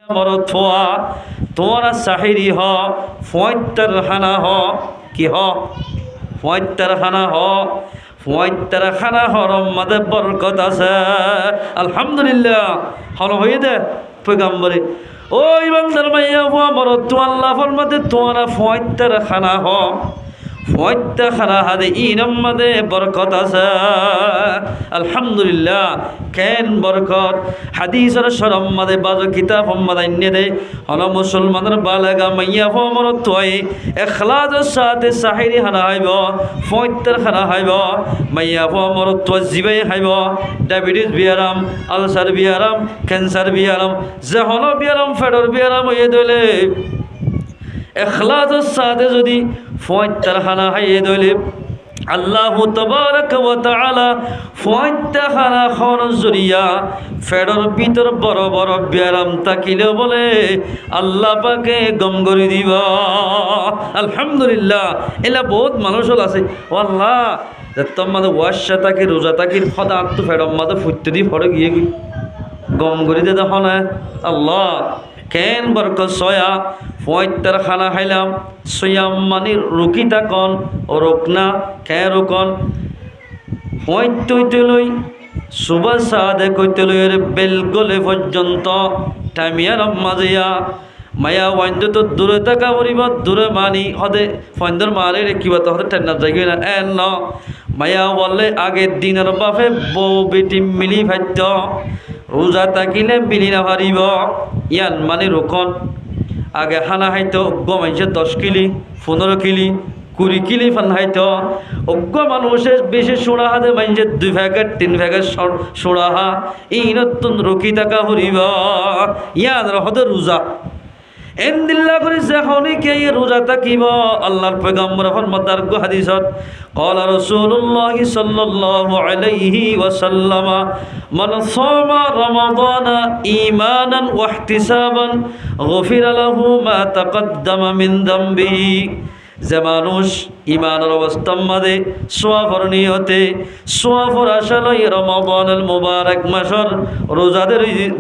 বড় থোয়া তোরা সাহিরি হ ফয়ত্তর খানা হ কি হ ফয়ত্তর খানা হ ফয়ত্তর খানা হরম মাদে বরকত আছে আলহামদুলিল্লাহ হল হয়ে দে পয়গম্বরে ও ইমানদার মাইয়া হুয়া বড় তো আল্লাহ ফরমাতে তোরা ফয়ত্তর খানা হ ফয়ত্তর খানা হাদে ইনম মাদে বরকত আছে আলহামদুলিল্লাহ কেন বরকত হাদিসের শরম মাদে বাজো কিতাব মাদাইনে দে হল মুসলমানের বালাগা মাইয়া হো মর তোয় ইখলাসের সাথে সাহিরি খানা হাইব ফয়ত্তর খানা হাইব মাইয়া হো মর তো জিবাই হাইব ডায়াবেটিস বিয়ারাম আলসার বিয়ারাম ক্যান্সার বিয়ারাম যে হল বিয়ারাম ফেডর বিয়ারাম হয়ে দলে ইখলাসের সাথে যদি ফয়ত্তর খানা হাইয়ে দলে আল্লাহু তাবারাক ওয়া তাআলা ফয়ত্তর খানা খাওয়ার জরিয়া ফেডর ভিতর বড় বড় ব্যায়াম তাকিলে বলে আল্লাহ পাকে গম করে দিব আলহামদুলিল্লাহ এলা বহুত মানুষ আছে ও আল্লাহ তোমাদের ওয়াশা তাকে রোজা তাকির খদা আত্ম ফেডর মাদে ফুটতে দি ফড়ে গিয়ে গম করে দে দেখো না আল্লাহ কেন বরকত সয়া ফয়ত্তর খানা খাইলাম সয়াম মানে রুকিতা কন রোকনা কে রোকন ফয়ত্তইতে লই সুবাহ সাদে কইতে লই বেল গলে পর্যন্ত টাইমিয়ার মাজিয়া মায়া ওয়াইন্দ তো দূরে থাকা পরিব দূরে মানি হদে ফন্দর মারে কিবা তো হদে ঠান্ডা জায়গায় না এন ন মায়া বললে আগের দিনের বাপে বউ বেটি মিলি ভাদ্য রোজা তাকিলে মিলি না পারিব ইয়ান মানে রোকন আগে খানা খাইতো গমাইছে 10 কিলি 15 কিলি 20 কিলি ফান খাইতো অজ্ঞ মানুষের বেশি সোড়া হাতে মাইছে 2 প্যাকেট 3 প্যাকেট সোড়া হা এই নতুন রকি টাকা হরিব ইয়ান হদে রোজা এন্দিল্লা করে যখনই কে রোজা থাকিব আল্লাহর পয়গম্বর ফরমাতার হাদিসত قال رسول الله صلى الله عليه وسلم من صام رمضان ايمانا واحتسابا غفر له ما تقدم من ذنبه যে মানুষ ইমানের অবস্থার মাঝে সোয়াফর নিয়তে সোয়াফর আশালই রমাদানুল মুবারক মাসর রোজা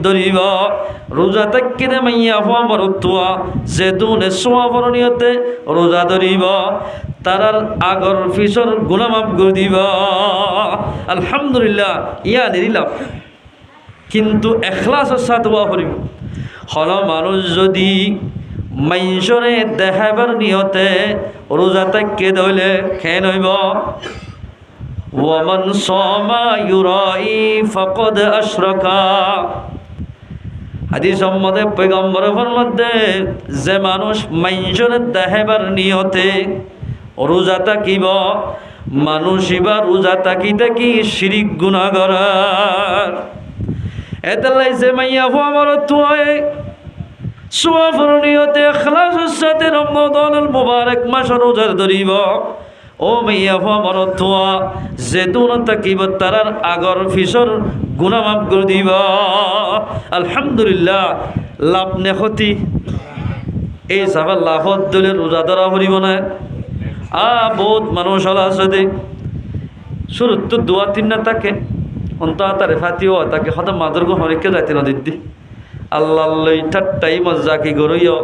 ধরিব রোজা তাকিনে মাইয়া হওয়া মরতুয়া যে দুনে সোয়াফর নিয়তে রোজা ধরিব তারার আগর ফিসর গুনাহ মাফ করে দিব আলহামদুলিল্লাহ ইয়া নিলাম কিন্তু ইখলাসের সাথে ওয়া করিব হল মানুষ যদি মাইনসরে দেখাবার নিয়তে রোজা তাকে ধরলে খেয়ে নইব ওয়ামান সামা ইউরাই ফাকাদ আশরাকা হাদিস সম্বন্ধে পয়গম্বরের ফরমাতে যে মানুষ মাইনসরে দেখাবার নিয়তে রোজা তাকিব মানুষ এবার রোজা তাকিতে কি শিরিক গুনাহগার এতলাই যে মাইয়া আমার তুই সোয়াফর নিয়তে ইখলাসের সাথে রমাদানুল মুবারক মাস রোজা ধরিব ও মাইয়া আমার তুয়া যে দুন তাকিব তারার আগর ফিসর গুনাহ মাফ করে দিব আলহামদুলিল্লাহ লাভ নে ক্ষতি এই সাবা লাভত দলে রোজা ধরা হরিব না বহুত মানুষ আছে দে শুরু তো দোয়া তিন না তাকে অন্তত তারে ফাতিও তাকে হয়তো মাদুর্গ হরিকে যাইতে না দিদি আল্লাহ লই ঠাট্টাই মজা কি গরইও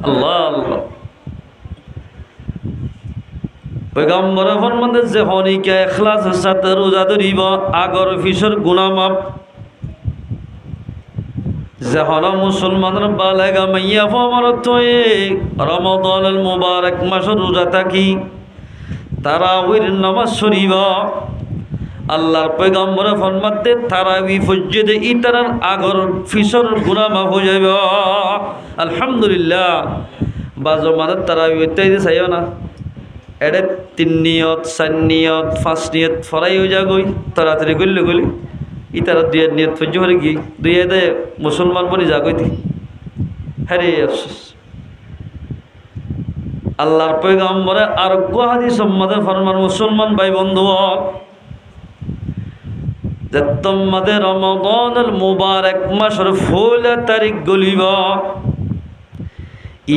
আল্লাহ আল্লাহ পয়গম্বর ফরমাতে যে হনিকে ইখলাসের সাথে রোজা ধরিব আগর ফিসর গুনাহ মাফ যে হল মুসলমানের বালেগা মাইয়া ফমরত রমাদানুল মুবারক মাস রোজা থাকি তারাবির নামাজ শরীব আল্লাহর পয়গম্বরে ফরমাতে তারাবি ফজ্জদে ইতারার আগর ফিসর গুনাহ মাফ হয়ে যাবে আলহামদুলিল্লাহ বাজো মানে তারাবি ইত্যাদি চাইও না এডে 3 নিয়ত 4 নিয়ত 5 নিয়ত ফরাই হয়ে যাগই তাড়াতাড়ি গলি গলি ইতারা 2 নিয়ত ফজ্জ হয়ে গিয়ে 2 দে মুসলমান বনি যাগই দি হরে আফসোস আল্লাহর পয়গম্বরে আর হাদিস সম্মতে ফরমান মুসলমান ভাই বন্ধু যে তোমাদের রমাদানুল মুবারক মাসের ফুল তারিখ গলিব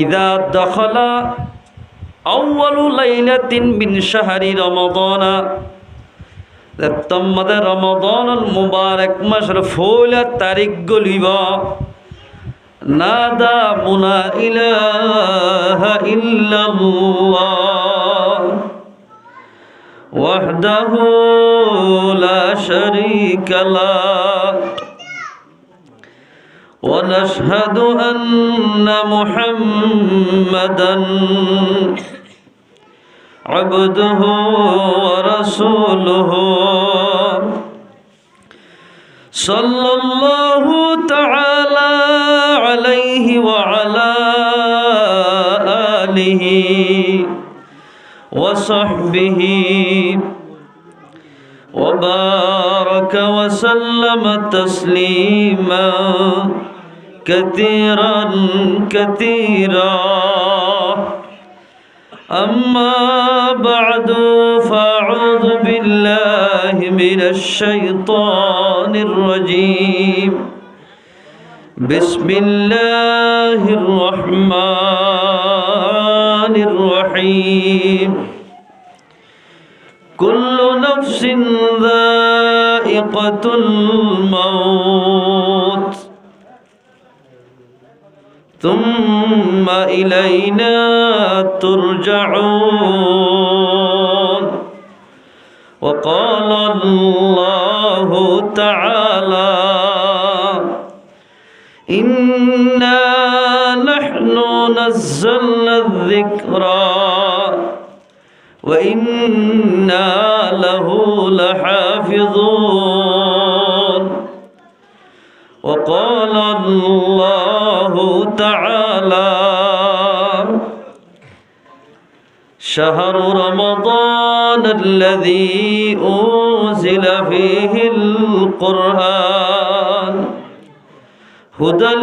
ইদা দখলা আউয়ালু লাইলাতিন মিন শাহরি রমাদান তোমাদের রমাদানুল মুবারক মাসের ফুল তারিখ গলিব نادى لا إله إلا الله وحده لا شريك له ونشهد أن محمدا عبده ورسوله صلى الله تعالى عليه وعلى آله وصحبه وبارك وسلم تسليما كثيرا كثيرا أما بعد فأعوذ بالله من الشيطان الرجيم بسم الله الرحمن الرحيم كل نفس ذائقة الموت ثم إلينا ترجعون وقال الله تعالى إنا نحن نزلنا الذكر وإنا له لحافظون وقال الله تعالى شهر رمضان الذي أنزل فيه القرآن هدى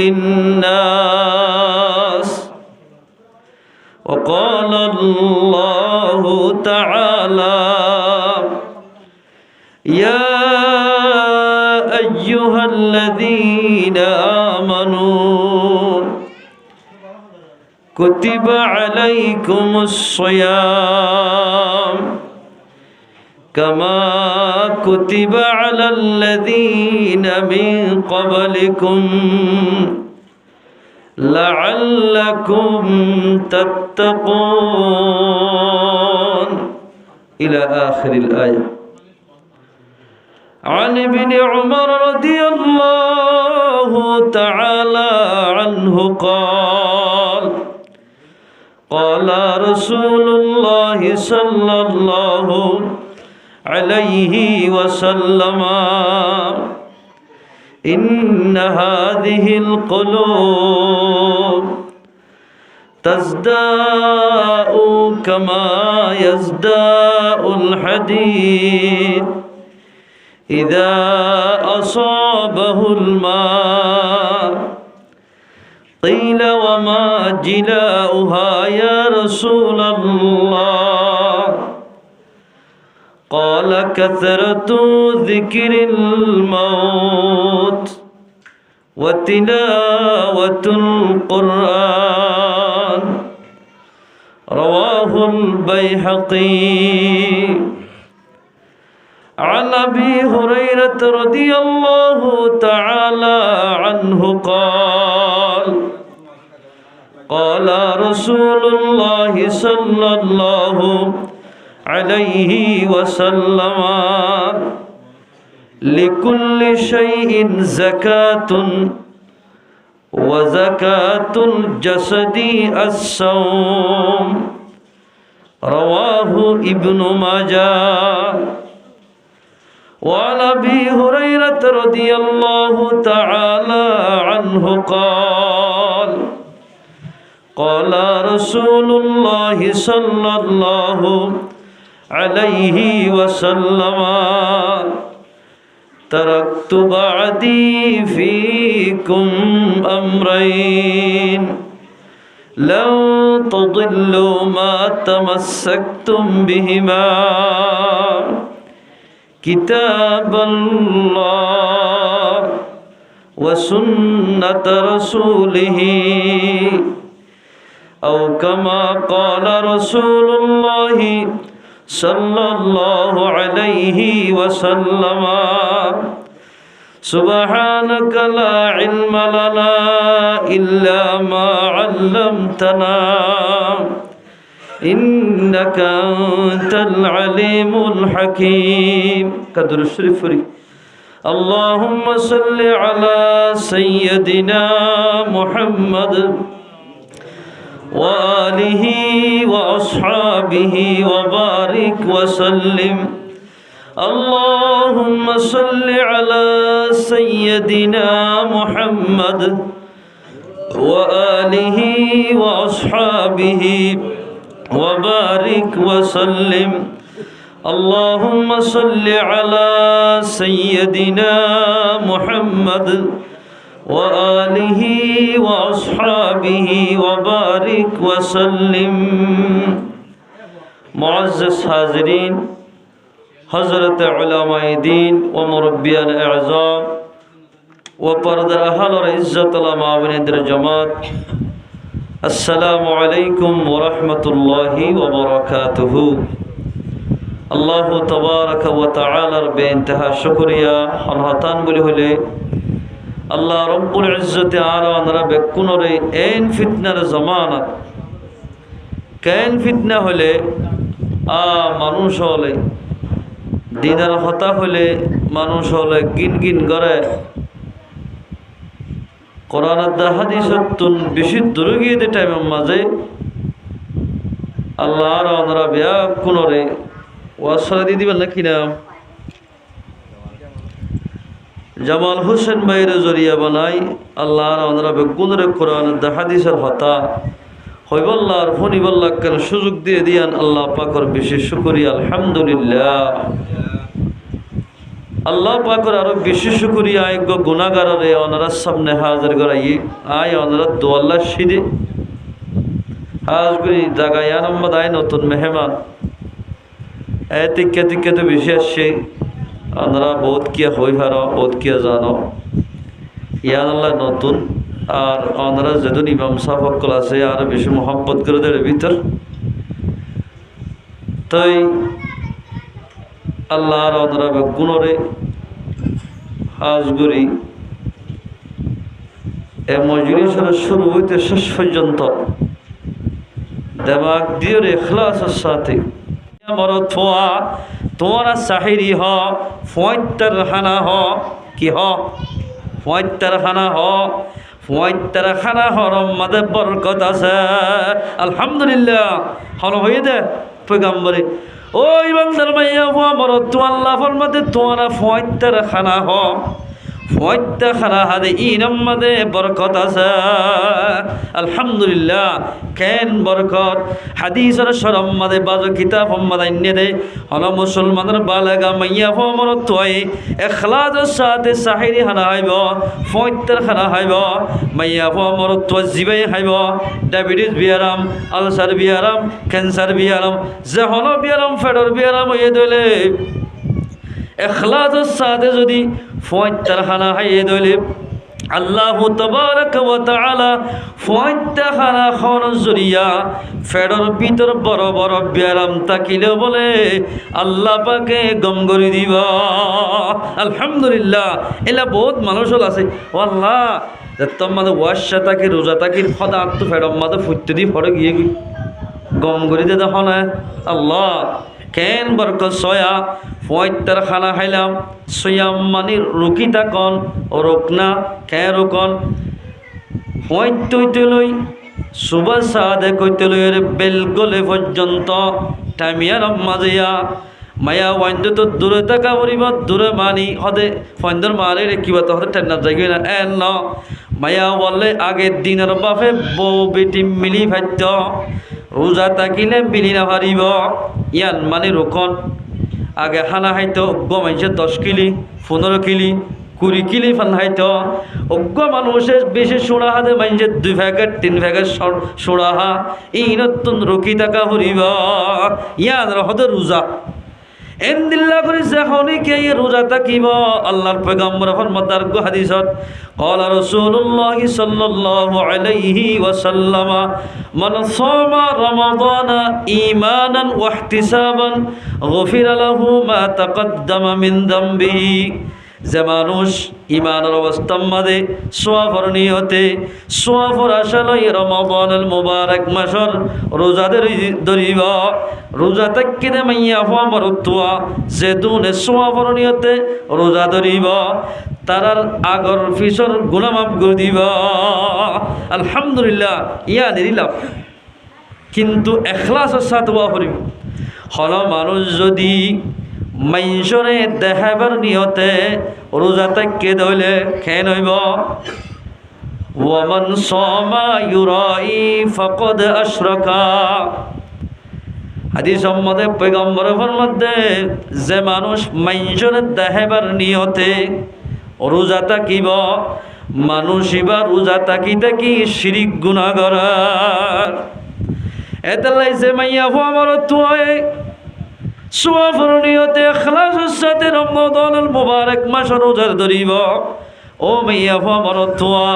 للناس وقال الله تعالى يا أيها الذين آمنوا كتب عليكم الصيام كما كتب على الذين من قبلكم لعلكم تتقون إلى آخر الآية. عن ابن عمر رضي الله تعالى عنه قال قال رسول الله صلى الله عليه وسلم إن هذه القلوب تزداء كما يزداء الحديد إذا أصابه الماء قيل وما جلاؤها يا رسول الله قال كثرة ذكر الموت وتلاوة القرآن رواه البيهقي. عن أبي هريرة رضي الله تعالى عنه قال قال رسول الله صلى الله عليه وسلم لكل شيء زكاة وزكاة الجسد الصوم رواه ابن ماجه. وعن أبي هريرة رضي الله تعالى عنه قال قال رسول الله صلى الله عليه وسلم تركت بعدي فيكم أمرين لن تضلوا ما تمسكتم بهما كتاب الله وسنة رسوله أو كما قال رسول الله صلى الله عليه وسلم سبحانك لا علم لنا إلا ما علمتنا إنك أنت العليم الحكيم قدر الشريف اللهم صل على سيدنا محمد وآله وأصحابه وبارك وسلم اللهم صل على سيدنا محمد وآله وأصحابه وبارك وسلم اللهم صل على سيدنا محمد وآله وأصحابه وبارك وسلم معزز حاضرين حضرت علماء دین و مربیان اعظام و پردر اهل و عزت علماء و ندر جماعت السلام علیکم و رحمت اللہ و برکاتہ اللہ تبارک و تعالی بے انتہا شکریہ انہتان بلی ہولے اللہ رب العزت آران رب کنر این فتنر زمانت کین فتنہ ہولے মানুষ হলে দিনের হতা হলে মানুষ হলে গিন গিন করে কোরআন আর হাদিসতুন বেশি দূরে গিয়ে দে টাইমের মাঝে আল্লাহর অনরা বিয়া কোনরে ওয়াসরা দিয়ে দিবেন নাকি না জামাল হোসেন ভাইয়ের জরিয়া বানাই আল্লাহর অনরা বেগুনরে কোরআন আর হাদিসের হতা হইবল্লাহর ফনিবল্লাহ কেন সুযোগ দিয়ে দিয়ান আল্লাহ পাকর বেশি শুকরিয়া আলহামদুলিল্লাহ আল্লাহ পাকর আরো বেশি শুকরিয়া আয়োগ্য গুণাগারে ওনারার সামনে হাজির করাই আয় ওনারা দোয়াল্লা সিদে হাজ করি জাগায় আনম্মদ আয় নতুন মেহমান টিকে টিকে তো বেশি আসছে ওনারা বহুত কিয়া হই ভারো বহুত কিয়া জানো ইয়ান আল্লাহ নতুন আর ওনারা যেদিন ইমাম সাহেব সকল আছে আরো বেশি মোহাম্মত করে দেয় ভিতর তাই আল্লাহর ওনারা গুণরে হাজগুড়ি এ মজলিসের শুরু হইতে শেষ পর্যন্ত দেমাগ দিয়ে ইখলাসের সাথে আমার থোয়া তোমারা সাহিরি হ ফয়তার খানা হ কি হ ফয়তার খানা হ ফয়তার খানা হরম মাদে বরকত আছে আলহামদুলিল্লাহ হল হয়ে দে পয়গম্বরে ও ইমানদার মাইয়া হওয়া মরদ তো আল্লাহ ফরমাতে তোমারা ফয়তার খানা হ ফয়তা খানা হাদে ইনাম মাদে বরকত আছে আলহামদুলিল্লাহ কেন বরকত হাদিসের শরম মাদে বাজো কিতাব মাদে ইন্নে দে হলো মুসলমানের বালাগা মাইয়া হওয়া মরদ তোয় ইখলাসের সাথে সাহিরি খানা হইব ফয়তার খানা হইব মাইয়া হওয়া মরদ তো জিবাই খাইব ডায়াবেটিস বিয়ারাম আলসার বিয়ারাম ক্যান্সার বিয়ারাম যেহনো বিয়ারাম ফেডর বিয়ারাম হয়ে দলে ইখলাসের সাথে যদি ফয়তার খানা হাইয়ে দলে আল্লাহ তাবারাক ওয়া তাআলা ফয়তা খানা খাওয়ানোর জরিয়া ফেডর ভিতর বড় বড় বিয়ারাম তাকিলে বলে আল্লাহ পাকে গম করে দিব আলহামদুলিল্লাহ এলা বহুত মানুষ আছে ও আল্লাহ তোমাদের ওয়াশা তাকে রোজা তাকির খদা আত্ম ফেডর মাদে ফুটতে দি পড়ে গিয়ে গম করে দে দেখো না আল্লাহ কেন বরকত সয়া ফয়তার খানা খাইলাম সয়াম মানে রুকি তাকন রোক না কে রোকন ফয়ত লই সুবা সাদে কইতে লই বেল গলে পর্যন্ত টাইমিয়ার মাঝিয়া মায়া ওয়াইন্দ তো দূরে থাকা পরিব দূরে মানি হদে ফয়ন্দর মারে রে কিবা তো হদে টেন্না যাইগে না এ ন মায়া বললে আগের দিনের বাপে বউ বেটি মিলি ভাইত রোজা তাকিলে মিলি না পারিব ইয়ান মানে রোকন আগে খানা খাইতো গমাইছে 10 কিলি 15 কিলি 20 কিলি ফান খাইতো অজ্ঞ মানুষের বেশি সোড়া হাতে মাইছে 2 প্যাকেট 3 প্যাকেট সোড়া হা এই নতুন রকি টাকা হরিব ইয়ান রহদের রোজা এন্দিল্লা করে যখনই কে রোজা থাকিব আল্লাহর পয়গম্বর ফরমাদার গো হাদিসত قال رسول الله صلى الله عليه وسلم من صام رمضان ايمانا واحتسابا غفر له ما تقدم من ذنبه যে মানুষ ইমানের অবস্থার মাঝে সোয়াফর নিয়তে সোয়াফর আশালই রমাদানুল মুবারক মাসর রোজা ধরিব রোজা তাক্কিদে মাইয়া হওয়া মরতুয়া যে দুনে সোয়াফর নিয়তে রোজা ধরিব তারার আগর ফিসর গুনামাফ করে দিব আলহামদুলিল্লাহ ইয়া দিলাম। কিন্তু এখলাসের সাথে ওয়া করিব হল মানুষ যদি মাইনসরে দেখাবার নিয়তে রোজা তাক্কে ধইলে খেয়ে নইব ওয়ামান সামা ইউরাই ফাকাদ আশরাকা হাদিস সম্বন্ধে পয়গম্বরের মধ্যে যে মানুষ মাইনসরে দেখাবার নিয়তে রোজা তাকিব মানুষ এবার রোজা তাকি তাকি শিরিক গুনাহ করার এতে লাইছে মাইয়া আমার তুই সোয়াফর নিয়তে ইখলাসের সাথে রমাদানুল মুবারক মাস রোজা ধরিব ও মাইয়া আমার তুয়া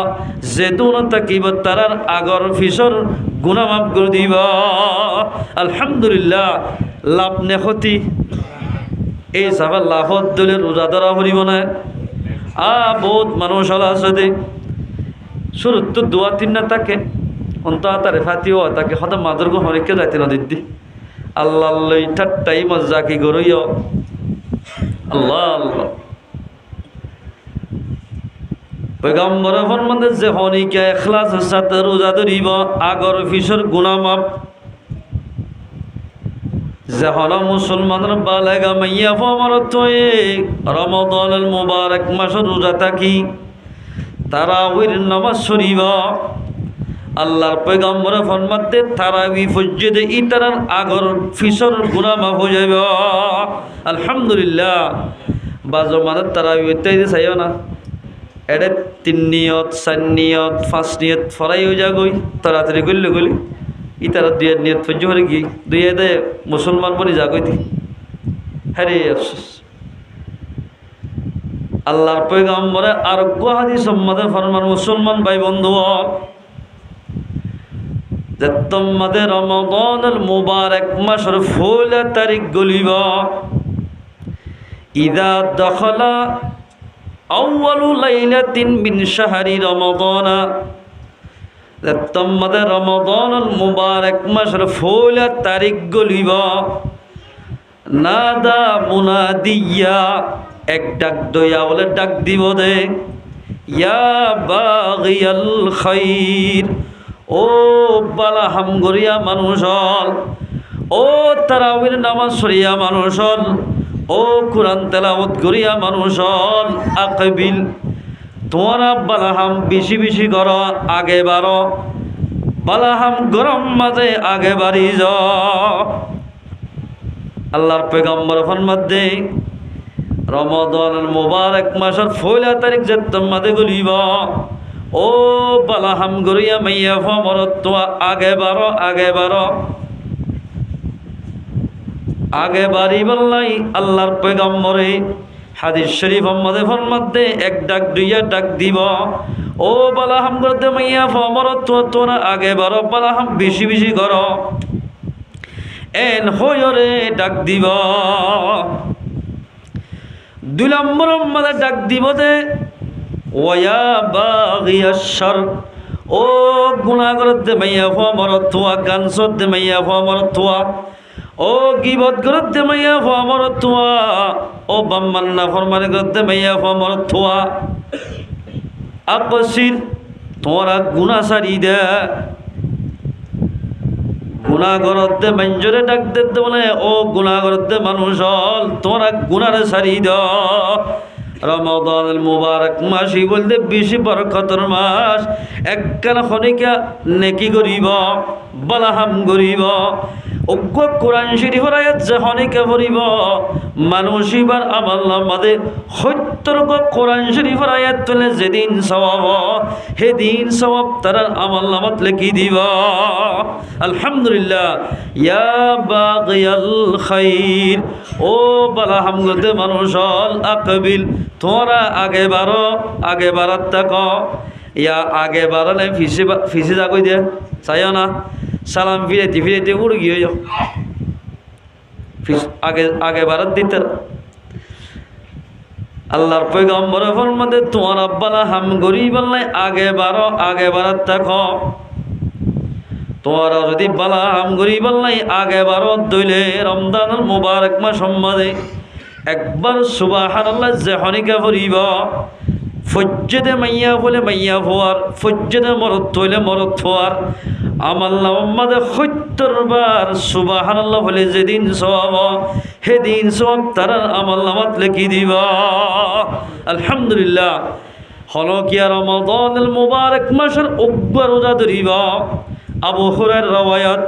যে দুন তাকিব তারার আগর ফিসর গুনাহ মাফ করে দিব আলহামদুলিল্লাহ। লাভ নে ক্ষতি এই সাফা লাভত দিলে রোজা ধরা হরিব না বহুত মানুষ আছে দে শুরু তো দোয়া তিন না থাকে অন্তঃ তারে ফাতিও তাকে হয়তো মাদুর গো হরিকে যাইতে না দিদি আল্লাহ লই ঠাট্টাই মজা কি গরইও আল্লাহ আল্লাহ পয়গম্বরের ফরমানে যে হনিকে ইখলাসের সাথে রোজা ধরিব আগর ফিসর গুনাহ মাফ যে হল মুসলমানের বালেগা মাইয়া ফমরত রমাদানুল মুবারক মাস রোজা থাকি তারাবির নামাজ শরীব আল্লাহর পয়গম্বরে ফরমাতে তারাবি ফজ্জদে ইতারার আগর ফিসর গুনাহ মাফ হয়ে যাবে আলহামদুলিল্লাহ। বাজো মানে তারাবি ইত্যাদি চাইও না এটা 3 নিয়ত 4 নিয়ত 5 নিয়ত ফরাই হয়ে যা গই তাড়াতাড়ি গলি গলি ইতারা 2 নিয়ত ফজ্জ হয়ে গিয়ে 2 দে মুসলমান বনি যা গই হ্যাঁ আফসোস আল্লাহর পয়গম্বরে আর হাদিস সম্মদে ফরমান মুসলমান ভাই বন্ধু যে তোমাদের রমাদানুল মুবারক মাসের ফুল তারিখ গলিব ইদা দখলা আউয়ালু লাইলাতিন মিন শাহরি রমাদান যে তোমাদের রমাদানুল মুবারক মাসের ফুল তারিখ গলিব নাদা মুনাদিয়া এক ডাক দয়া বলে ডাক দিব দে ইয়া বাগিয়াল খাইর ও বালা হামগরিয়া মানুষ ও তারাবির নামাজ পড়িয়া মানুষ ও কুরআন তেলাওয়াত করিয়া মানুষ আকবিল তোমরা বালাহাম বেশি বেশি কর আগে বাড়ো বালাহাম গরম মাঝে আগে বাড়ি যাও আল্লাহর পয়গম্বর ফরমাতে রমাদানুল মুবারক মাসের 16 তারিখ যে তোমাদের গলিব ও বালাহাম গরিয়া মাইয়া ফমরত তো আগে বাড়ো আগে বাড়ি বললাই আল্লাহর পয়গম্বরে হাদিস শরীফ মধ্যে ফরমাতে এক ডাক দুইয়া ডাক দিব ও বালাহাম করতে মাইয়া ফমরত তো তোরা আগে বাড়ো বালাহাম বেশি বেশি করো এন হয়রে ডাক দিব 2 নম্বর মধ্যে ডাক দিব দে ওয়া বাগিয়াশ শার ও গুনাহ করতে মাইয়া ফমরত তো গানসত দে মাইয়া ফমরত তো ও গীবত করতে মাইয়া ফমরত তো ও বাম্মান্না ফরমানি করতে মাইয়া ফমরত তো আকসির তোরা গুনাহ সারি দে গুনাহ করতে মঞ্জুরে ডাক দিতে বলে ও গুনাহ করতে মানুষ হল তোরা গুনারে সারি দাও রমাদানুল মুবারক মাসই বলতে বেশি বরকতের মাস একখানা খনিকা নেকি করিব বালাহাম করিব অজ্ঞ কোরআন শরীফের আয়াত যে খনিকা পড়িব মানুষ এবার আমার নামাজে 70 কোরআন শরীফের আয়াত তুলে যেদিন সওয়াব সেদিন সওয়াব তারা আমার নামাত লিখি দিব আলহামদুলিল্লাহ। ইয়া বাগিয়াল খাইর ও বালাহাম করতে মানুষ হল আকবিল তোরা আগে বাড়াত থাক ইয়া আগে বাড়ালে ফিসে যা কই দে চাইও না সালাম ফিরাইতে উড়ে গিয়ে যাও আগে বাড়াত দিতে আল্লাহর পয়গম্বর ফরমাতে তোমার আব্বালা হাম গরিব আল্লাহ আগে বাড়াত থাকো তোমার যদি বালা হাম গরিব আল্লাহ আগে বারত দইলে রমজানুল মুবারক মাস সম্বন্ধে একবার সুবহানাল্লাহ জহনিকা ভরিব ফজ্জদে মাইয়া বলে মাইয়া হওয়ার ফজ্জদে মরত হইলে মরত হওয়ার আমার নামাদে ৭০ বার সুবহানাল্লাহ বলে যেদিন সওয়াব সেদিন সওয়াব তার আমার নামাত লিখি দিব আলহামদুলিল্লাহ হলকিয়া রমাদানুল মুবারক মাসের উগ্র রোজা ধরিব আবু হুরায়রার রওয়ায়াত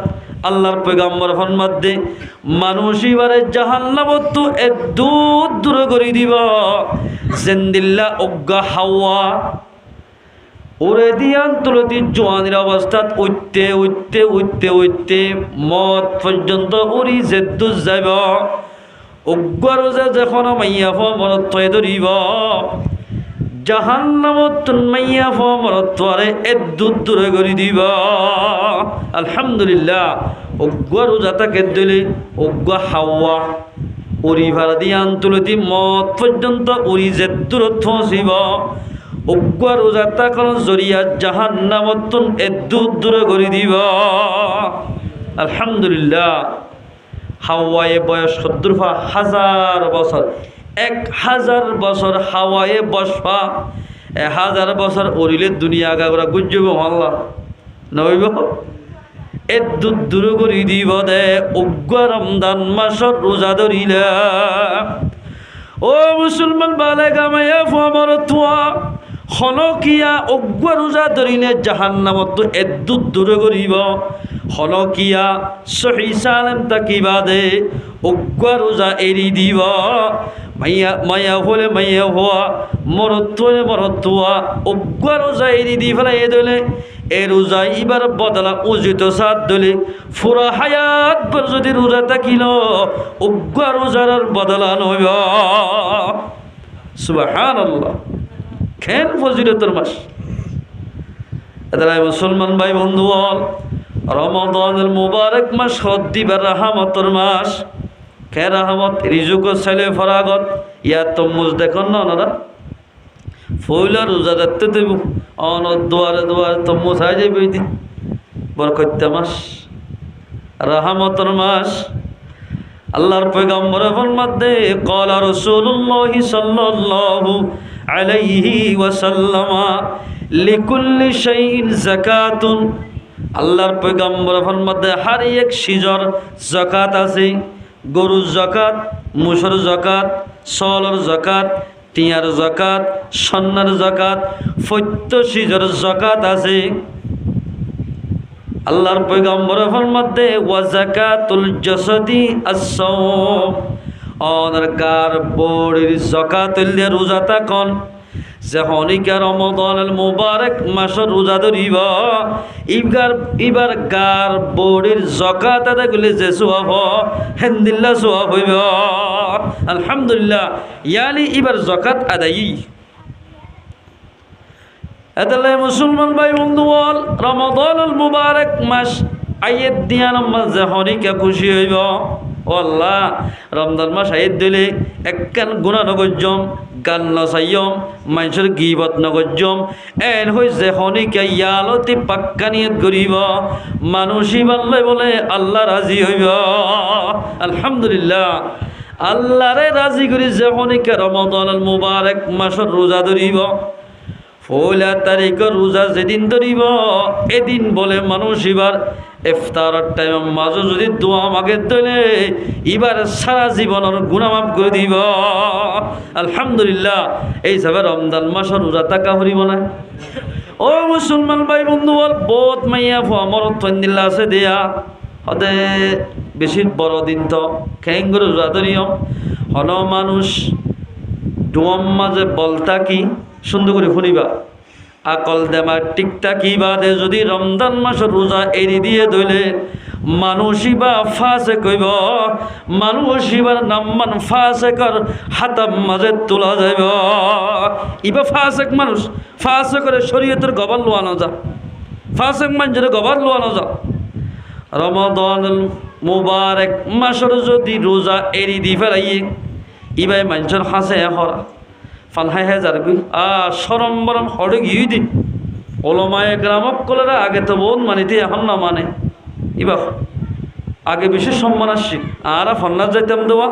আল্লাহর পয়গম্বর ফরমাতে মানুষ এবারে জাহান্নামত দূর করে দিব জিন্দিল্লা উগ্গা হাওয়া ওরে দিয়ান তুলতি জোয়ানির অবস্থাত উঠতে মত পর্যন্ত উড়ি জেদ্দু যাব উগ্র রোজা যখন মাইয়া মরত থয়ে ধরিব জাহান্নামত মাইয়া মরত তোরে দূর করে দিব আলহামদুলিল্লাহ উগ্র রোজা তাকে দিলে উগ্র হাওয়া উড়ি ভাড়া দিয়ান তুলতি মত পর্যন্ত উড়ি জেদ্দুরত ফসিব উগ্র রোজা তাকন জরিয়া জাহান্নামত দূর করে দিব আলহামদুলিল্লাহ হাওয়ায়ে বয়স ৭০,০০০ বছর ১,০০০ বছর হাওয়ায়ে বসবা ১,০০০ বছর উড়িলে দুনিয়া গাগরা গুজব আল্লাহ নইব দূর করে দিব দে উগ্র রমজান মাসর রোজা ধরিলে ও মুসলমান বালে গামাইয়া ফমর তুয়া হলকিয়া উগ্র রোজা ধরিলে জাহান্নামত দূর করিব হলকিয়া সহি সালেম তাকিবা দে উগ্র রোজা এরি দিব মাইয়া হলে মাইয়া হওয়া মরত হলে মরত হওয়া উগ্র রোজা এরি দি ফেলে দলে এ রোজা এবার বদলা উজিত সাত দলে ফুরা হায়াত পর যদি রোজা থাকিল উগ্র রোজার বদলা নইব সুবহানাল্লাহ খেন ফজিলতের মাস এদাই মুসলমান ভাই বন্ধু রমাদানুল মুবারক মাস দিবার রাহমতের মাস কে রাহমত রিজুক ছেলে ফরাগত ইয়া তমুজ দেখুন না ওনারা ফইলা রোজা দেখতে দেব অন দুয়ারে তমুজ হাই যাবে দি বরকত মাস রাহমতের মাস আল্লাহর পয়গম্বর ফরমাতে ক্বালা রাসূলুল্লাহ সাল্লাল্লাহু আলাইহি ওয়াসাল্লাম লিকুল্লি শাইইন যাকাতুন আল্লাহর পয়গম্বর ফরমাতে হর এক সিজর যাকাত আছে গরুর যাকাত মুসর যাকাত সলর যাকাত টিয়ার যাকাত সন্নার যাকাত ফত্য সিজর যাকাত আছে আল্লাহর পয়গম্বর ফরমাতে ওয়া যাকাতুল জাসাদি আস-সাওম অনার গার বডির যাকাত হইলে রোজা তাকন যখনইকা রমাদানুল মুবারক মাসের রোজা ধরিব এবার গার বডির যাকাত আদায় করলে যে সওয়াব হেন্দিল্লা সওয়াব হইব আলহামদুলিল্লাহ ইয়ালি এবার যাকাত আদায়ী এতালে মুসলমান ভাই বন্ধু বল রমাদানুল মুবারক মাস আইয়ের দিয়ান যখনইকা খুশি হইব ও আল্লাহ রমজান মাস আইয়ের দিলে একখান গুণা নগর্যম গান নচাইম মানুষের গিবত নগর্যম এন হই যখনইকা ইয়ালতি পাক্কা নিয়ত করিব মানুষই বাল্লাই বলে আল্লাহ রাজি হইব আলহামদুলিল্লাহ আল্লাহরে রাজি করি যখনইকা রমাদানুল মুবারক মাসের রোজা ধরিব ১৬ তারিখের রোজা যেদিন ধরিব এদিন বলে মানুষ এবার ইফতারের টাইম মাঝে যদি দোয়া মাগে দিলে এবার সারা জীবনের গুনাহ মাফ করে দিব আলহামদুলিল্লাহ এই হিসাবে রমজান মাসের রোজা থাকা হরিব না ও মুসলমান ভাই বন্ধু বল বহুত মাইয়া আমার তন্দিল্লা আছে দেয়া হতে বেশি বড় দিন তো খেং করে রোজা ধরিও হল মানুষ দোয়াম মাঝে বলতা কি সুন্দর করে শুনিবা আকল দেমা টিকটা কি বাদে যদি রমজান মাসের রোজা এরি দিয়ে ধইলে মানুষিবা ফাঁসে কইব মানুষিবার নাম্মান ফাঁসেকর হাতাম মাঝে তোলা যাইব ইবা ফাঁসেক মানুষ ফাঁসে করে শরীয়তের গবার লোয়ানো যা ফাঁসেক মানুষের গবার লোয়ানো যা রমাদানুল মুবারক মাসের যদি রোজা এরি দি ফেলাই ইবাই মানুষের হাসে হরা ফানহাই হে যার গুই সরম বরম হড়ে গিয়ে দিন ওলমায়ে গ্রামক কলেরা আগে তো বোন মানিতে এখন না মানে ইবা আগে বেশি সম্মান আসছি আরা ফন্নার যাইতাম দেওয়া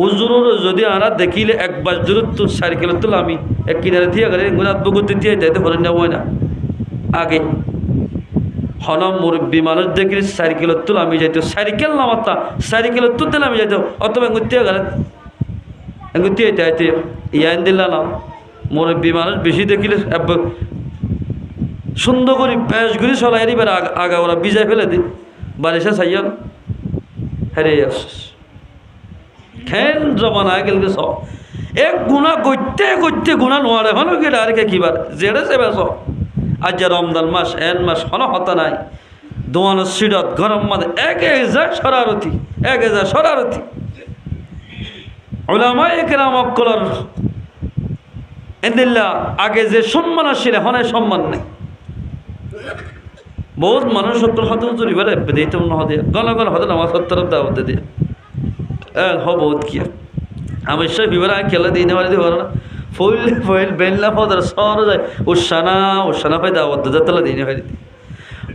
উজুর যদি আরা দেখিলে একবার দূরত্ব 4 কিলো তুল আমি এক কিনারে দিয়ে গেলে গুণাত বগুতে দিয়ে যাইতে পারেন না হয় না আগে হন মুরব্বী মানুষ দেখিলে 4 কিলো তুল আমি যাইতো 4 কিলো নামাতা 4 কিলো তুল দিলে আমি যাইতো অথবা এগুতে গেলে এগুতে যাইতে ইয়ান দিলা না মুরব্বী মানুষ বেশি দেখিলে সুন্দর করে বেশ করে চলাই এবার আগা ওরা বিজায় ফেলে দিই বারিশা চাইয়ান হেরে আসছিস খেন জমানায় গেল স এক গুণা করতে করতে গুণা নোয়ারে হলো গেলে আর কে কিবার জেড়ে সে বেশ আজ যে রমজান মাস এন মাস হন হতা নাই দোয়ানো সিডত গরম মাদে এক যা শরারতি এক যা শরারতি ওলামায়ে কেরাম অক্কলর এদিল্লা আগে যে সম্মান আসলে হনে সম্মান নেই বহুত মানুষ সত্তর হতে চুরি বেড়ে দিতে না হতে গল গল হতে নামাজ সত্তর দাওয়াত দিয়ে হ বহুত কি আমি সব বিবাহ খেলে দিই না দিতে পারো না ফইল বেল্লা ফদর সর যায় উসানা ভাই দাওয়াত দিতে তাহলে দিনে ভাই দিতে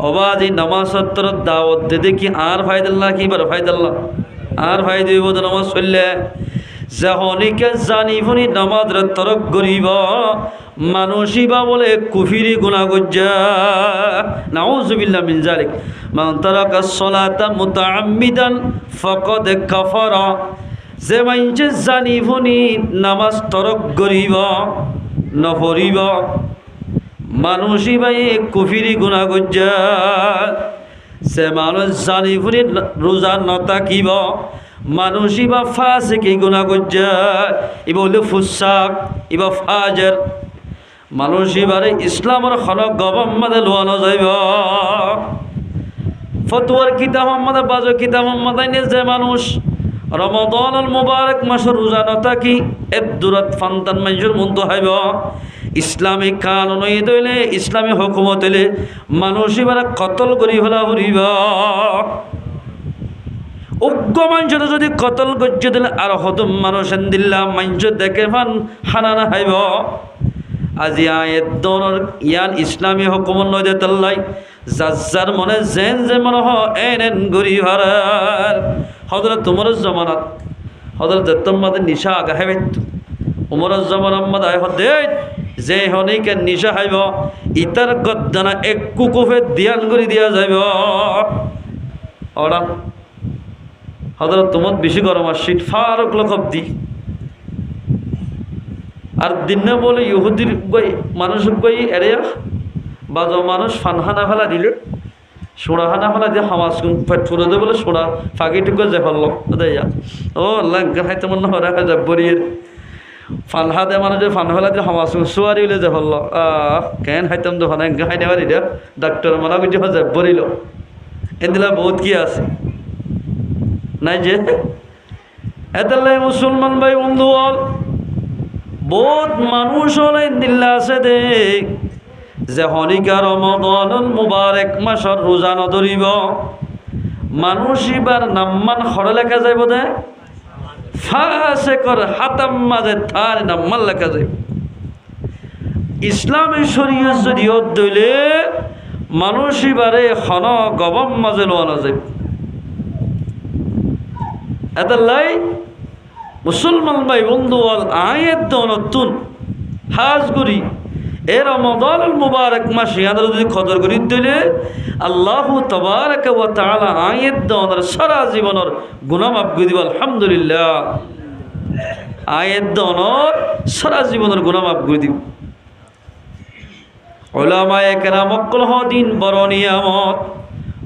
অবাজ এই নামাজ সত্তর দাওয়াত দিতে কি আর ফায়দাল্লাহ কি বার ফায়দাল্লাহ আর ফাই দিব নামাজ চললে যখনইকে জানি ফুনি নামাজ তরক গরিব মানুষই বা বলে কুফিরি গুনাহ গজ্জা নাউযুবিল্লাহ মিন যালিক মান তারাকা সলাতা মুতাআম্মিদান ফাকাদ কাফারা যে মাইনছে জানি ফুনি নামাজ তরক গরিব নফরিব মানুষই বাই কুফিরি গুনাহ গজ্জা সে মানুষ জানি ফুনি রোজা নতাকিব মানুষই বা ফাসিকি গুনাহ গজ্জা ইবা হলো ফুসাক ইবা ফাজর মানুষই বারে ইসলামের খনক গবম মাদে লোয়ানো যাইব ফতোয়ার কিতাব মাদে বাজো কিতাব মাদে যে মানুষ রমাদানুল মুবারক মাসের রোজা নতাকি এর দূরত ফান্তান মানুষের মন্দ হইব ইসলামিক কানুন দইলে ইসলামী হুকুমত হইলে মানুষই বারে কতল করি ফেলা ফুরিব উগ্র মানুষের যদি কতল গজ্জে দিলে আর হদম মানুষ দিল্লা মানুষ দেখে ফান হানানা হাইব আজি আয়ের দনের ইয়ান ইসলামী হুকুমত নয় দেতাল্লাই যার মনে জেন যে মনে হ এন গরি ভারার হজরত তোমার জমানাত হজরত দত্তমাদের নিশা আগা হেবে উমরের জমানাত মাদায় হদে যে হনিকে নিশা হাইব ইতার গদ্দানা এক কুকুফে দিয়ান করে দিয়া যাইব ওরা হজরত তোমার বেশি গরম আর শীত ফারক লকব দি আর দিনে বলে ইহুদির গই মানুষ গই এড়ে বাজ মানুষ ফানহানা ফেলা দিলে সোড়াহানা ফেলা দিয়ে হামাজ পেট ফুরে দে বলে সোড়া ফাঁকিটুকু যে ফেলল দেয়া ও লাঙ্কা খাইতে মনে হয় রাখা যায় বরিয়ের ফানহা দে মানুষের ফান ফেলা দিয়ে হামাজ সোয়ারি হলে যে ফেলল কেন খাইতাম তো ফানা খাই নেওয়ারি দে ডাক্তার মানা বুঝি হয় বরিল এদিলা বহুত কি আছে নাই যে এতালে মুসলমান ভাই বন্ধু বহুত মানুষ হলে দিল্লা আছে দে যে হনিকা রমাদানুল মুবারক মাসর রোজা নধরিব মানুষ এবার নাম্মান খড় লেখা যাইব দে ফাসেকর হাতাম মাঝে তার নাম্মান লেখা যাইব ইসলামী শরীয়ত যদি দইলে মানুষ এবারে খন গবম মাঝে লোয়ানো যাইব এতালাই মুসলমান ভাই বন্ধু আয়ের নতুন হাজ করি এ রমাদানুল মুবারক মাসে আমরা যদি কদর করি দিলে আল্লাহু তাবারক ওয়া তাআলা আয়ের দনের সারা জীবনের গুনাহ মাফ করে দিব আলহামদুলিল্লাহ আয়ের দনের সারা জীবনের গুনাহ মাফ করে দিব উলামায়ে কেরাম অকল দিন বড় নিয়ামত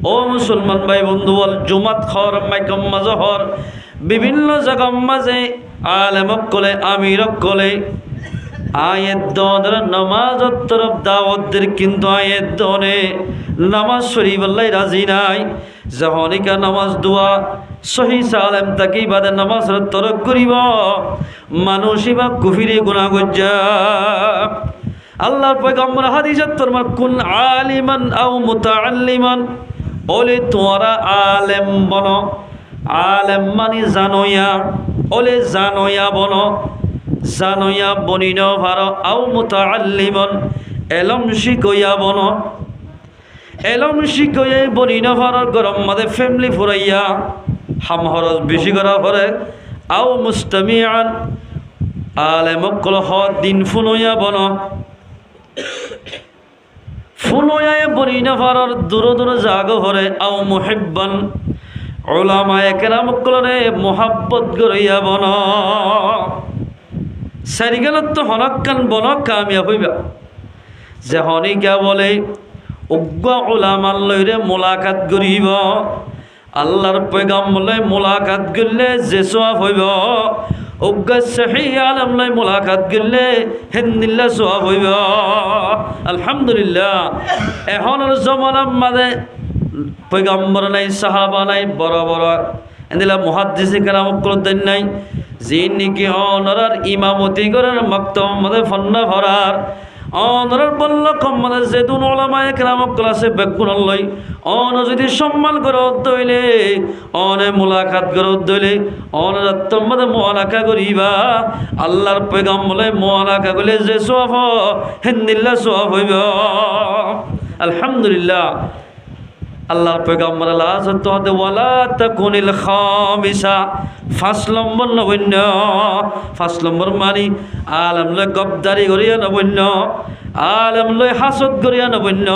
ও মুসলমান ভাই বন্ধু জুমাত খর মাইকম মাজহর বিভিন্ন জায়গার মাঝে আলেমক কলে আমিরক কলে আয়ের দনের নামাজের তরফ দাওয়াতদের কিন্তু আয়ের দনে নামাজ শরীফ আল্লাহ রাজি নাই যখনইকা নামাজ দোয়া সহি সালেম তাকেই বাদে নামাজের তরফ করিব মানুষই বা কুফিরি গুনাহ গজ্জা আল্লাহর পয়গম্বর হাদিসত ফরমান কুন আলিমান আও মুতাআল্লিমান বলে তোরা আলেম বনো আলেম মানে জানোয়া বলে জানোয়া বনো জানয়া বনিন ভার আও মুতাআল্লিমান এলম শিকইয়া বন এলম শিকইয়া বনিন ভার গরম মাদে ফ্যামিলি ফুরাইয়া হাম হরজ বেশি করা পরে আও মুস্তামিআন আলেমকল হ দিন ফুনইয়া বন ফুনইয়া বনিন ভার দূর দূর জাগ হরে আও মুহিব্বান উলামায়ে কেরামকলরে মোহাব্বত করিয়া বন সারিগালত তো হনকান বন কামিয়াব হইবা যে হনিকা বলে উগ্র উলামার লইরে মোলাকাত করিব আল্লাহর পয়গম্বর লই মোলাকাত করলে যে সওয়াব হইব উগ্র সহি আলম লই মোলাকাত করলে হেন্দিল্লা সওয়াব হইব আলহামদুলিল্লাহ এখনের জমানার মাঝে পয়গম্বর নাই সাহাবা নাই বড় বড় এদিলা মুহাদ্দিস কেরামকল দেন নাই যিনি নাকি অনরার ইমামতি করার মক্তব মধ্যে ফন্না ভরার অনরার বলল কম্মানে যেদুন ওলামায়ে কেরামকল আছে বেগুন লই অন যদি সম্মান করো দইলে অনে মুলাকাত করো দইলে অনের তোমাদের মুআলাকা করিবা আল্লাহর পয়গম্বরে মুআলাকা করলে যে সওয়াব হেন্দিল্লা সওয়াব হইব আলহামদুলিল্লাহ আল্লাহর পয়গম্বর লাজত ওয়ালা তাকুনিল খামিসা 5 নম্বর নবন্য 5 নম্বর মানি আলম লয় গবদারি করিয়া নবন্য আলম লয় হাসদ করিয়া নবন্য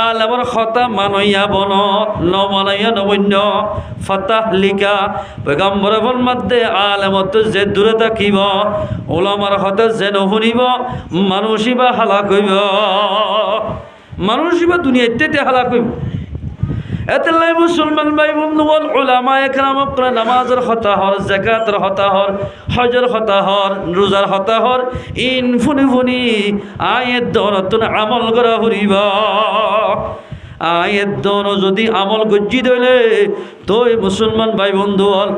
আলমর খতা মানইয়া বন নমানাইয়া নবন্য ফতাহ লিকা পয়গম্বর ফরমাতে আলমত যে দূরে থাকিব ওলামার হতে যে নশুনিব মানুষিবা হালাক হইব মানুষিবা দুনিয়াতে হালাক হইব এতলাই মুসলমান ভাই বন্ধু বল উলামায়ে কেরামকল নামাজের হতা হর যাকাতের হতা হর হজের হতা হর রোজার হতা হর ইন ফুনি ফুনি আয়ের দনতুন আমল করা হরিবা আয়ের দন যদি আমল গজ্জি দইলে তোই মুসলমান ভাই বন্ধু বল